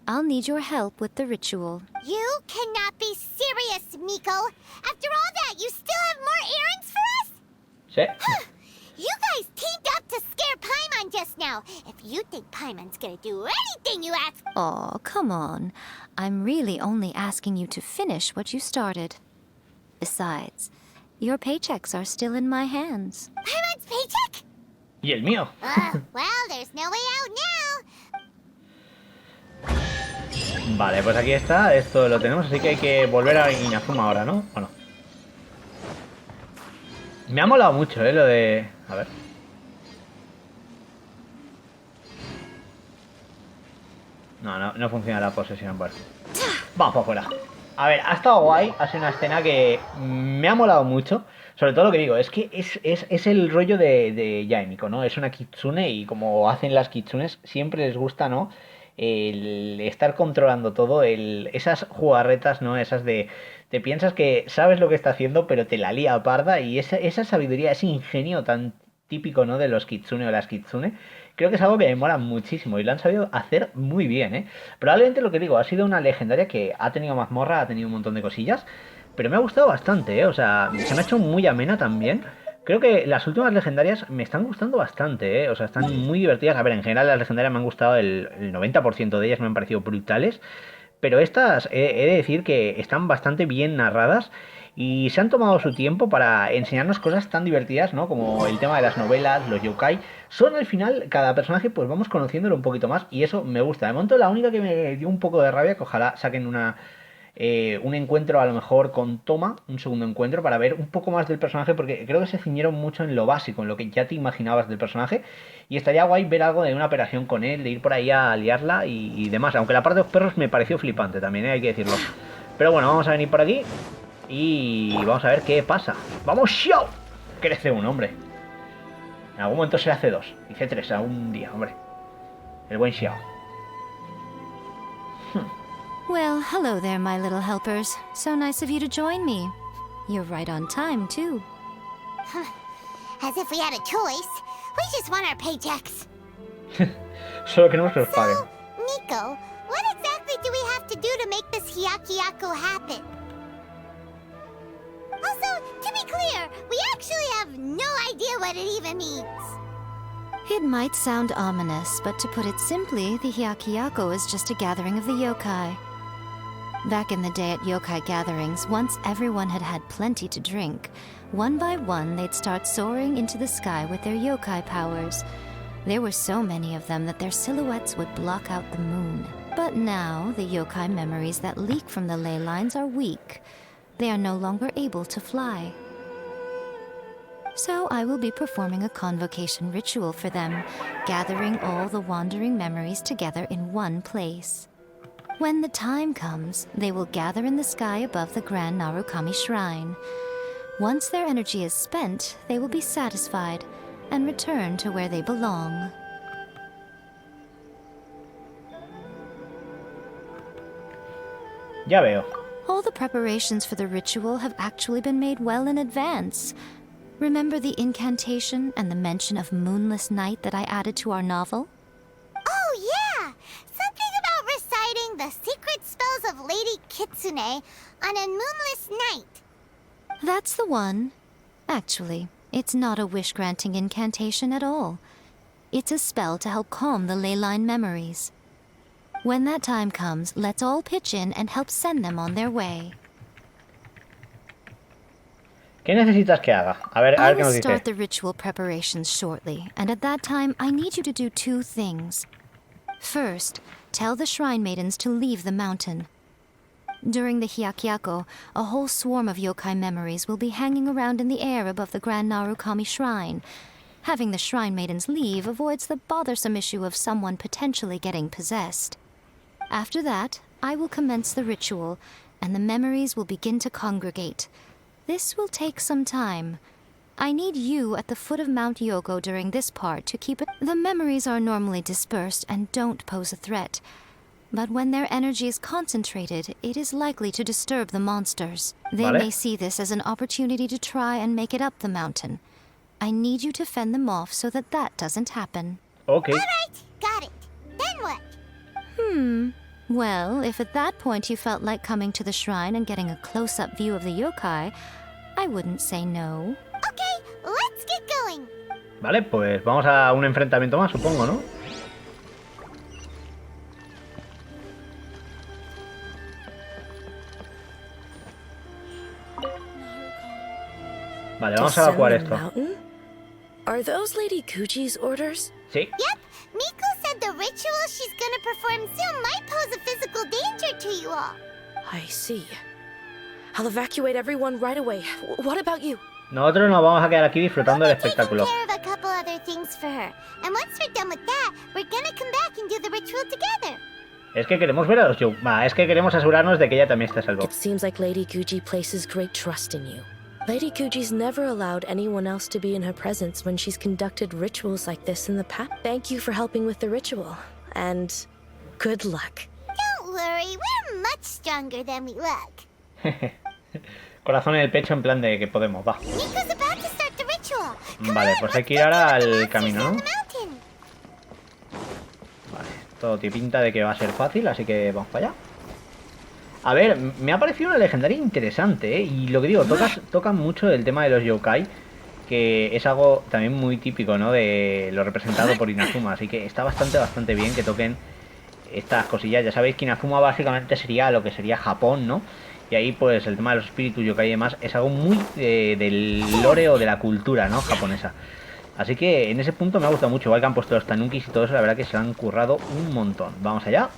I'll need your help with the ritual. You cannot be serious, Miko. After all that, you still have more errands for us? Sí. You guys teamed up to scare Paimon just now. If you think Paimon's gonna do anything you ask... Aw, come on. I'm really only asking you to finish what you started. Besides, your paychecks are still in my hands. Paimon's paycheck? Y el mío. Well, there's no way out now. Vale, pues aquí está, esto lo tenemos, así que hay que volver a Inazuma ahora, ¿no? Bueno. Me ha molado mucho, lo de... A ver. No funciona la posesión, bueno. Vamos para afuera. A ver, ha estado guay, ha sido una escena que me ha molado mucho. Sobre todo lo que digo, es que es el rollo de Yae Miko, ¿no? Es una kitsune y como hacen las kitsunes, siempre les gusta, ¿no? El estar controlando todo, esas jugarretas, ¿no? Esas de... Te piensas que sabes lo que está haciendo, pero te la lía parda y esa sabiduría, ese ingenio tan típico, ¿no? De los kitsune o las kitsune, creo que es algo que me mola muchísimo y lo han sabido hacer muy bien, ¿eh? Probablemente lo que digo, ha sido una legendaria que ha tenido mazmorra, ha tenido un montón de cosillas, pero me ha gustado bastante, ¿eh? O sea, se me ha hecho muy amena también. Creo que las últimas legendarias me están gustando bastante, ¿eh? O sea, están muy divertidas. A ver, en general las legendarias me han gustado, el 90% de ellas me han parecido brutales. Pero estas he de decir que están bastante bien narradas y se han tomado su tiempo para enseñarnos cosas tan divertidas, ¿no? Como el tema de las novelas, los yokai. Son al final, cada personaje, pues vamos conociéndolo un poquito más y eso me gusta. De momento, la única que me dio un poco de rabia, que ojalá saquen un encuentro a lo mejor con Toma, un segundo encuentro, para ver un poco más del personaje, porque creo que se ciñeron mucho en lo básico, en lo que ya te imaginabas del personaje, y estaría guay ver algo de una operación con él, de ir por ahí a liarla y demás, aunque la parte de los perros me pareció flipante también, hay que decirlo. Pero bueno, vamos a venir por aquí y vamos a ver qué pasa. ¡Vamos, Xiao! Crece un hombre. En algún momento se hace 2, dice 3 algún día, hombre. El buen Xiao. Well, hello there, my little helpers. So nice of you to join me. You're right on time, too. As if we had a choice. We just want our paychecks. Solo queremos que nos paguen. So, Miko, what exactly do we have to do to make this Hyakyako happen? Also, to be clear, we actually have no idea what it even means. It might sound ominous, but to put it simply, the Hyakyako is just a gathering of the yokai. Back in the day at yokai gatherings, once everyone had had plenty to drink, one by one they'd start soaring into the sky with their yokai powers. There were so many of them that their silhouettes would block out the moon. But now, the yokai memories that leak from the ley lines are weak. They are no longer able to fly. So I will be performing a convocation ritual for them, gathering all the wandering memories together in one place. When the time comes, they will gather in the sky above the Gran Narukami shrine. Once their energy is spent, they will be satisfied and return to where they belong. Ya veo. All the preparations for the ritual have actually been made well in advance. Remember the incantation and the mention of moonless night that I added to our novel? Oh, yeah! Something about reciting the secret spells of Lady Kitsune on a moonless night. That's the one. Actually, it's not a wish-granting incantation at all. It's a spell to help calm the ley line memories. When that time comes, let's all pitch in and help send them on their way. ¿Qué necesitas que haga? A ver I qué will nos dice. start the ritual preparations shortly, and at that time, I need you to do 2 things. First, tell the shrine maidens to leave the mountain. During the Hyakyako, a whole swarm of yokai memories will be hanging around in the air above the Gran Narukami shrine. Having the shrine maidens leave avoids the bothersome issue of someone potentially getting possessed. After that, I will commence the ritual, and the memories will begin to congregate. This will take some time. I need you at the foot of Mount Yogo during this part to keep it. The memories are normally dispersed and don't pose a threat. But when their energy is concentrated, it is likely to disturb the monsters. They may see this as an opportunity to try and make it up the mountain. I need you to fend them off so that doesn't happen. Okay. Alright, got it. Then what? Well, if at that point you felt like coming to the shrine and getting a close-up view of the yokai, I wouldn't say no. Okay, let's get going. Vale, pues vamos a un enfrentamiento más, supongo, ¿no? Vale, vamos a evacuar esto. Are those Lady Kuchi's orders? Sí. Yep, Miko said the ritual she's gonna perform soon might pose a physical danger to you all. I see. I'll evacuate everyone right away. What about you? Nosotros nos vamos a quedar aquí disfrutando del espectáculo. We're taking care of a couple other things for her. And once we're done with that, we're gonna come back and do the ritual together. Es que queremos ver a los yokai. Es que queremos asegurarnos de que ella también está a salvo. It seems like Lady Guji places great trust in you. Lady Guji's never allowed anyone else to be in her presence when she's conducted rituals like this in the past. Thank you for helping with the ritual, and good luck. Don't worry, we're much stronger than we look. Corazón en el pecho en plan de que podemos, va. Miko's about to start the ritual. Vale, pues hay que ir ahora al camino, ¿no? Vale, todo tiene pinta de que va a ser fácil, así que vamos para allá. A ver, me ha parecido una legendaria interesante, ¿eh? Y lo que digo, tocan mucho el tema de los yokai, que es algo también muy típico, ¿no? De lo representado por Inazuma, así que está bastante bien que toquen estas cosillas. Ya sabéis que Inazuma básicamente sería lo que sería Japón, ¿no? Y ahí pues el tema de los espíritus yokai y demás es algo muy del lore o de la cultura, ¿no? Japonesa. Así que en ese punto me ha gustado mucho, igual que han puesto los tanukis y todo eso, la verdad que se han currado un montón. Vamos allá.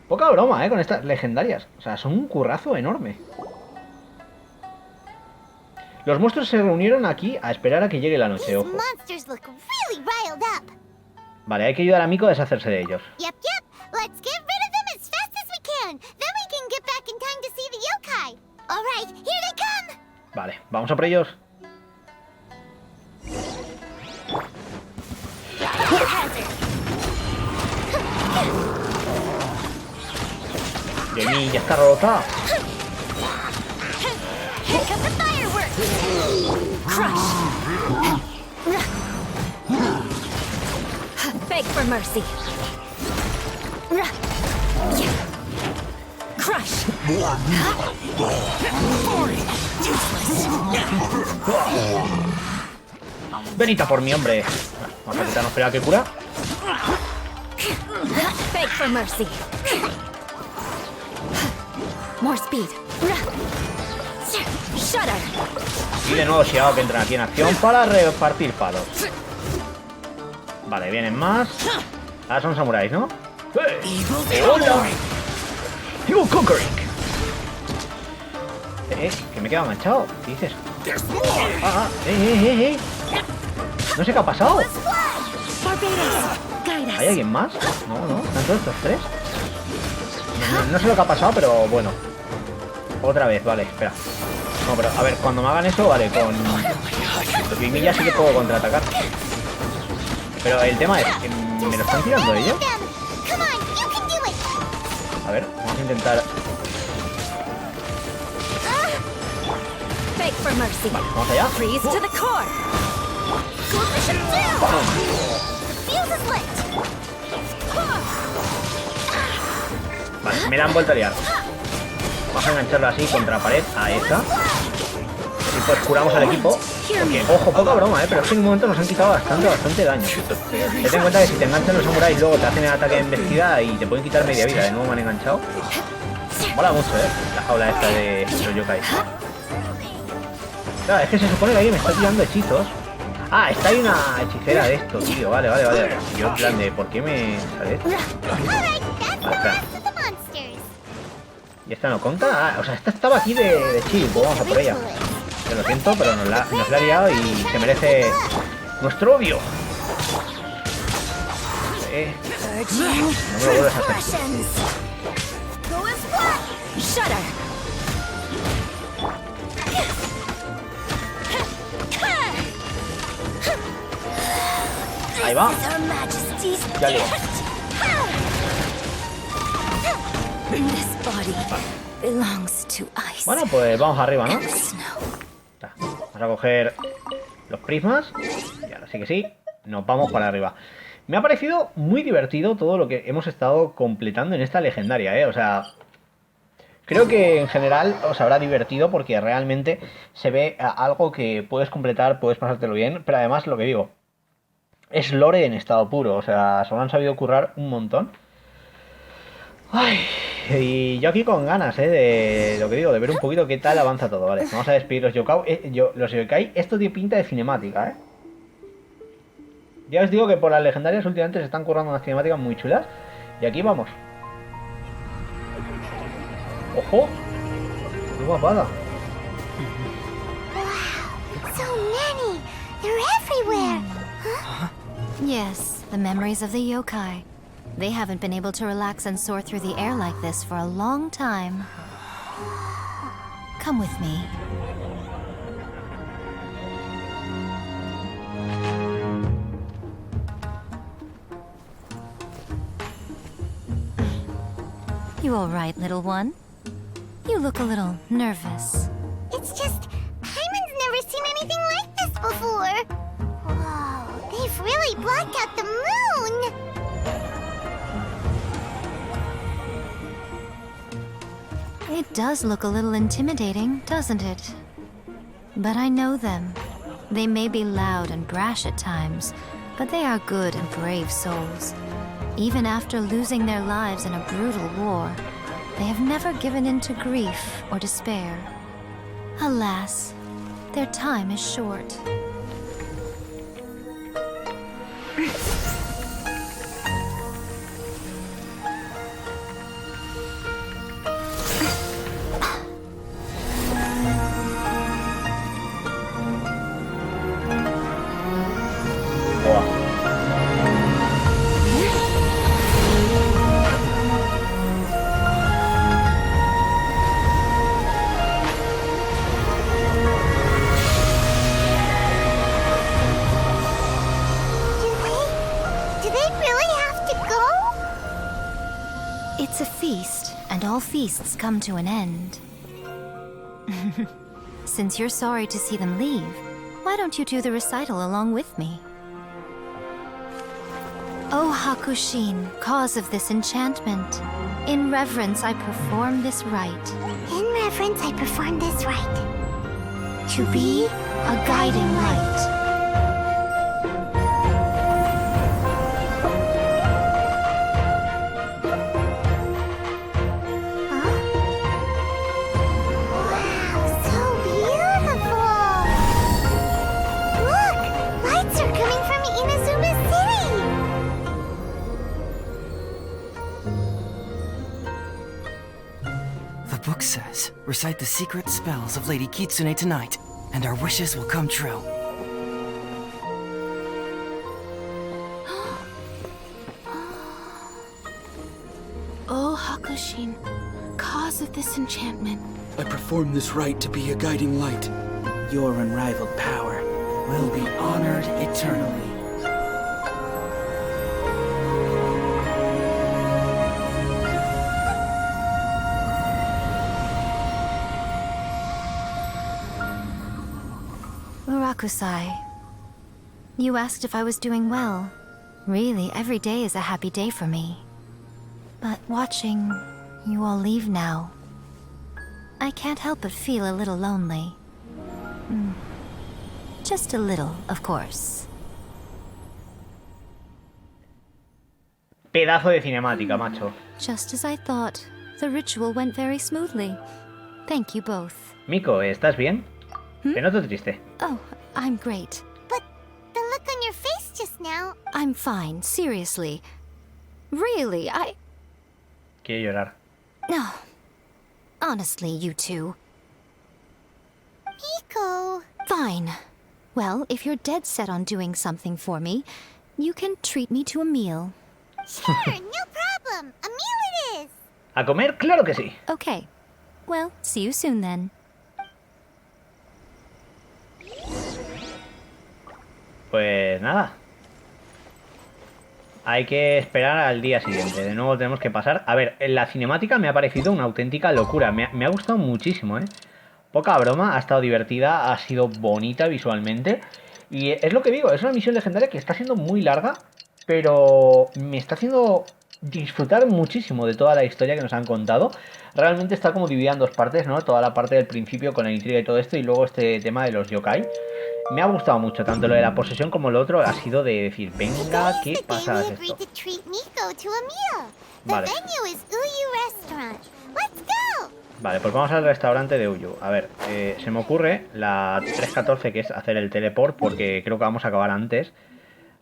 Poca broma, con estas legendarias. O sea, son un currazo enorme. Los monstruos se reunieron aquí a esperar a que llegue la noche, ojo. Vale, hay que ayudar a Miko a deshacerse de ellos. Let's get rid of them as fast as we can. Then we can get back in time to see the yokai. All right, here they come. Vale, vamos a por ellos. Jenny, ya está rota. Here come the fireworks. Crush. Beg for mercy. Crush. Venita por mi hombre. Vamos a quitarnos pega que cura. Beg for mercy. More speed. Shudder. Y de nuevo Xiao que entra aquí en acción para repartir palos. Vale, vienen más. Ah, son samuráis, ¿no? ¡Hola! Evil Conquering. Que me queda manchado. ¿Qué dices? No sé qué ha pasado. ¿Hay alguien más? No, ¿están todos estos tres? No sé lo que ha pasado, pero bueno. Otra vez, vale, espera. No, pero a ver, cuando me hagan eso, vale, con los bimillas sí que puedo contraatacar. Pero el tema es que me lo están tirando ellos. A ver, vamos a intentar. Vale, vamos allá. Vale, me la han vuelto a liar. Vamos a engancharlo así contra la pared a esta. Y pues curamos al equipo. Porque, ojo, poca broma, pero es que en un momento nos han quitado bastante daño. Ten en cuenta que si te enganchan los samuráis luego te hacen el ataque de embestida y te pueden quitar media vida. De nuevo me han enganchado. Mola mucho, la jaula esta de los yokai. Claro, es que se supone que ahí me está tirando hechizos. Ah, está ahí una hechicera de esto, tío. Vale. Yo en plan de, ¿por qué me sale esto? Vale, espera. ¿Y esta no conta? Ah, o sea, esta estaba aquí de chill, pues vamos a por ella. Te lo siento, pero nos la ha liado y se merece nuestro odio. No me lo vuelves a hacer. Ahí va. Ya le. Bueno, pues vamos arriba, ¿no? Vamos a coger los prismas. Y ahora sí que sí, nos vamos para arriba. Me ha parecido muy divertido todo lo que hemos estado completando en esta legendaria, O sea, creo que en general os habrá divertido porque realmente se ve algo que puedes completar, puedes pasártelo bien. Pero además, lo que digo, es lore en estado puro. O sea, se lo han sabido currar un montón. Ay, y yo aquí con ganas, de lo que digo, de ver un poquito qué tal avanza todo, ¿vale? Vamos a despedir los yokai. Esto tiene pinta de cinemática, Ya os digo que por las legendarias últimamente se están currando unas cinemáticas muy chulas. Y aquí vamos. ¡Ojo! ¡Qué guapada! So many! They're everywhere! Yes, the memories of the yokai. They haven't been able to relax and soar through the air like this for a long time. Come with me. You all right, little one? You look a little nervous. It's just, Paimon's never seen anything like this before. Whoa, they've really blacked out the moon. It does look a little intimidating, doesn't it? But I know them. They may be loud and brash at times, but they are good and brave souls. Even after losing their lives in a brutal war, they have never given in to grief or despair. Alas, their time is short. It's a feast, and all feasts come to an end. Since you're sorry to see them leave, why don't you do the recital along with me? O Hakushin, cause of this enchantment, in reverence I perform this rite. In reverence I perform this rite. To be a guiding light. Book says, recite the secret spells of Lady Kitsune tonight, and our wishes will come true. O Hakushin, cause of this enchantment. I perform this rite to be a guiding light. Your unrivaled power will be honored eternally. Rakusai, you asked if I was doing well. Really, every day is a happy day for me. But watching you all leave now, I can't help but feel a little lonely. Just a little, of course. Pedazo de cinemática, macho. Just as I thought, the ritual went very smoothly. Thank you both. Miko, ¿estás bien? Te noto triste. Oh, I'm great. But the look on your face just now... I'm fine, seriously. Really, Quiere llorar. No. Honestly, you two. Miko... Fine. Well, if you're dead set on doing something for me, you can treat me to a meal. Sure, no problem. A meal it is. ¿A comer? Claro que sí. Okay. Well, see you soon then. Pues nada. Hay que esperar al día siguiente. De nuevo tenemos que pasar. A ver, la cinemática me ha parecido una auténtica locura. Me ha gustado muchísimo, ¿eh? Poca broma, ha estado divertida, ha sido bonita visualmente. Y es lo que digo, es una misión legendaria que está siendo muy larga, pero me está haciendo disfrutar muchísimo de toda la historia que nos han contado. Realmente está como dividida en dos partes, ¿no? Toda la parte del principio con la intriga y todo esto, y luego este tema de los yokai. Me ha gustado mucho, tanto lo de la posesión como lo otro ha sido de decir, venga, ¿qué pasa esto? Vale. Vale, pues vamos al restaurante de Uyu. A ver, se me ocurre la 3.14, que es hacer el teleport, porque creo que vamos a acabar antes.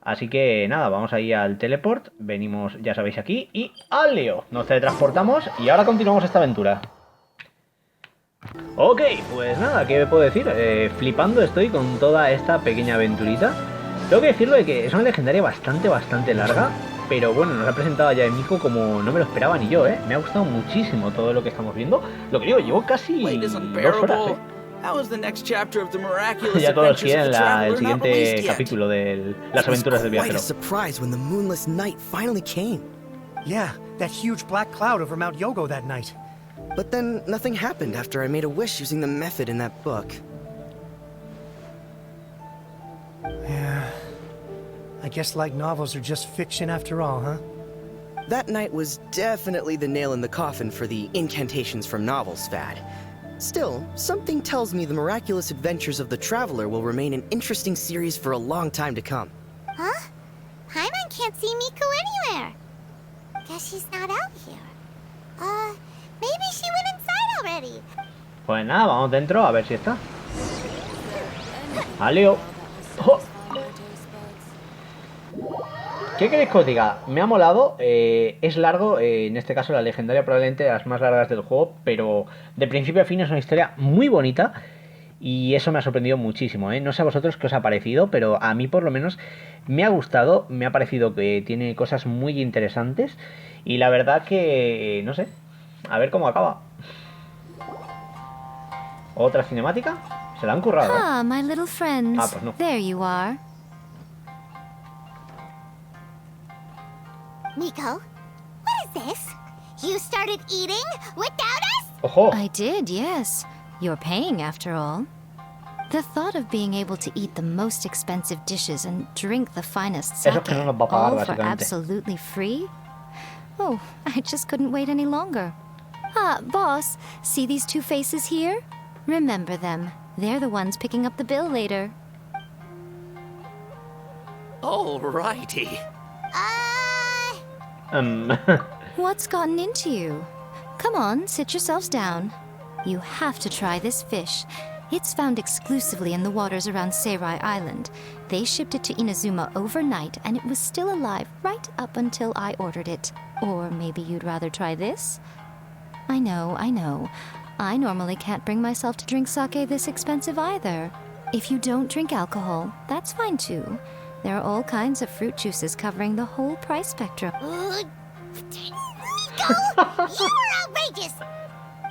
Así que nada, vamos ahí al teleport, venimos, ya sabéis, aquí y ¡al lío! Nos teletransportamos y ahora continuamos esta aventura. Ok, pues nada, ¿qué puedo decir? Flipando estoy con toda esta pequeña aventurita. Tengo que decirlo de que es una legendaria bastante larga. pero bueno, nos ha presentado a Yae Miko como no me lo esperaba ni yo, ¿eh? Me ha gustado muchísimo todo lo que estamos viendo. Lo que digo, llevo casi 2 horas, ¿eh? How is the next chapter of the miraculous Ya todos adventures of quieren the traveler el not siguiente released yet? capítulo de las aventuras del Quite viajero. a surprise when the moonless night finally came. Yeah, that huge black cloud over Mount Yogo that night. But then nothing happened after I made a wish using the method in that book. Yeah. I guess light novels are just fiction after all, huh? That night was definitely the nail in the coffin for the incantations from novels fad. Still, something tells me the miraculous adventures of the traveler will remain an interesting series for a long time to come. Huh? Paimon can't see Miko anywhere. Guess she's not out here. Maybe she went inside already. Pues nada, vamos dentro a ver si está. ¡Aleo! ¡Oh! ¿Qué queréis que os diga? Me ha molado, es largo, en este caso la legendaria probablemente de las más largas del juego, pero de principio a fin es una historia muy bonita y eso me ha sorprendido muchísimo, ¿eh? No sé a vosotros qué os ha parecido, pero a mí por lo menos me ha gustado, me ha parecido que tiene cosas muy interesantes y la verdad que, no sé, a ver cómo acaba. ¿Otra cinemática? Se la han currado, ¿eh? Ah, my little friends. Ah, pues no. There you are. Miko, what is this? You started eating without us? Ojo. I did, yes. You're paying after all. The thought of being able to eat the most expensive dishes and drink the finest Eso sake, que no nos va a pagar, all for básicamente. absolutely free? Oh, I just couldn't wait any longer. Ah, boss, see these 2 faces here? Remember them. They're the ones picking up the bill later. Alrighty. What's gotten into you? Come on, sit yourselves down. You have to try this fish. It's found exclusively in the waters around Seirai Island. They shipped it to Inazuma overnight, and it was still alive right up until I ordered it. Or maybe you'd rather try this? I know. I normally can't bring myself to drink sake this expensive either. If you don't drink alcohol, that's fine too. There are all kinds of fruit juices covering the whole price spectrum. Miko, you were outrageous.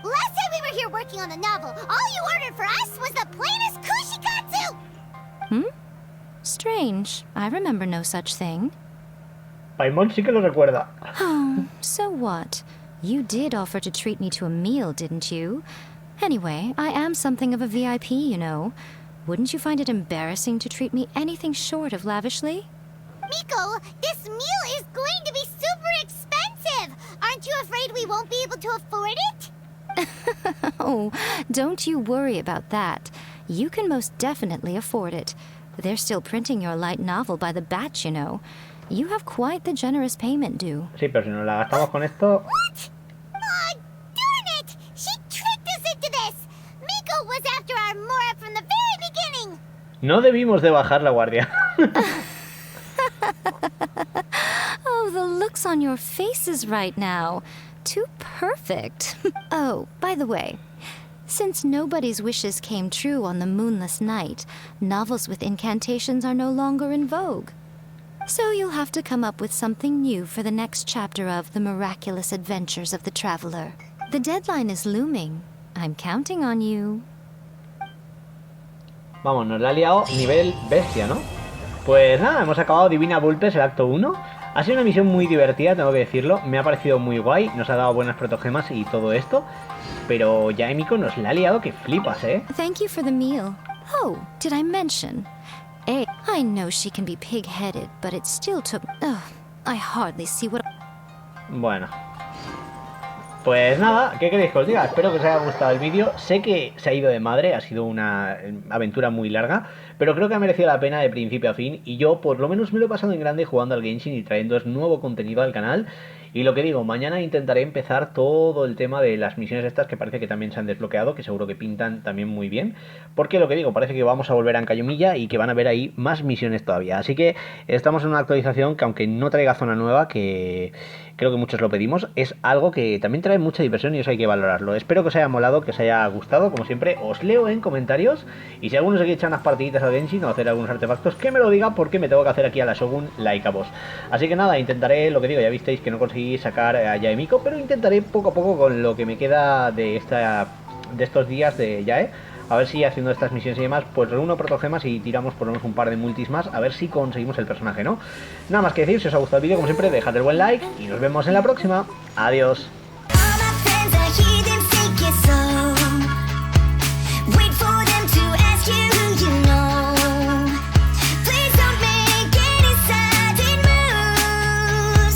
Last time we were here working on the novel, all you ordered for us was the plainest kushikatsu. Strange. I remember no such thing. Paimon sí que lo recuerda. Oh, so what? You did offer to treat me to a meal, didn't you? Anyway, I am something of a VIP, you know. Wouldn't you find it embarrassing to treat me anything short of lavishly? Miko, this meal is going to be super expensive. Aren't you afraid we won't be able to afford it? Oh, don't you worry about that. You can most definitely afford it. They're still printing your light novel by the batch, you know. You have quite the generous payment due. Sí, pero si nos la gastamos con esto... What? Oh, darn it! She tricked us into this! Miko was after our Mora from the very beginning! No debimos de bajar la guardia. Oh, the looks on your faces right now. Too perfect. Oh, by the way, since nobody's wishes came true on the moonless night, novels with incantations are no longer in vogue. So you'll have to come up with something new for the next chapter of The Miraculous Adventures of the Traveler. The deadline is looming. I'm counting on you. Vamos, nos la ha liado nivel bestia, ¿no? Pues nada, hemos acabado Divina Vulpes, el acto 1. Ha sido una misión muy divertida, tengo que decirlo. Me ha parecido muy guay, nos ha dado buenas protogemas y todo esto. Pero Yae Miko nos la ha liado que flipas, ¿eh? Thank you for the meal. Oh, did I mention? I know she can be pig-headed, but it still took... Ugh, I hardly see what... Bueno. Pues nada, ¿qué queréis que os diga? Espero que os haya gustado el vídeo. Sé que se ha ido de madre, ha sido una aventura muy larga, pero creo que ha merecido la pena de principio a fin. Y yo por lo menos me lo he pasado en grande jugando al Genshin y trayéndoos nuevo contenido al canal. Y lo que digo, mañana intentaré empezar todo el tema de las misiones estas que parece que también se han desbloqueado, que seguro que pintan también muy bien. Porque lo que digo, parece que vamos a volver a Ancayumilla y que van a haber ahí más misiones todavía. Así que estamos en una actualización que aunque no traiga zona nueva, que creo que muchos lo pedimos, es algo que también trae mucha diversión y eso hay que valorarlo. Espero que os haya molado, que os haya gustado. Como siempre, os leo en comentarios y si alguno se quiere echar unas partiditas al Genshin o hacer algunos artefactos, que me lo diga, porque me tengo que hacer aquí a la Shogun Like a Boss. Así que nada, intentaré, lo que digo, ya visteis que no conseguí sacar a Yae Miko, pero intentaré poco a poco con lo que me queda de estos días de Yae. A ver si haciendo estas misiones y demás, pues reúno protogemas y tiramos por lo menos un par de multis más, a ver si conseguimos el personaje, ¿no? Nada más que decir, si os ha gustado el vídeo, como siempre, dejad el buen like y nos vemos en la próxima. Adiós.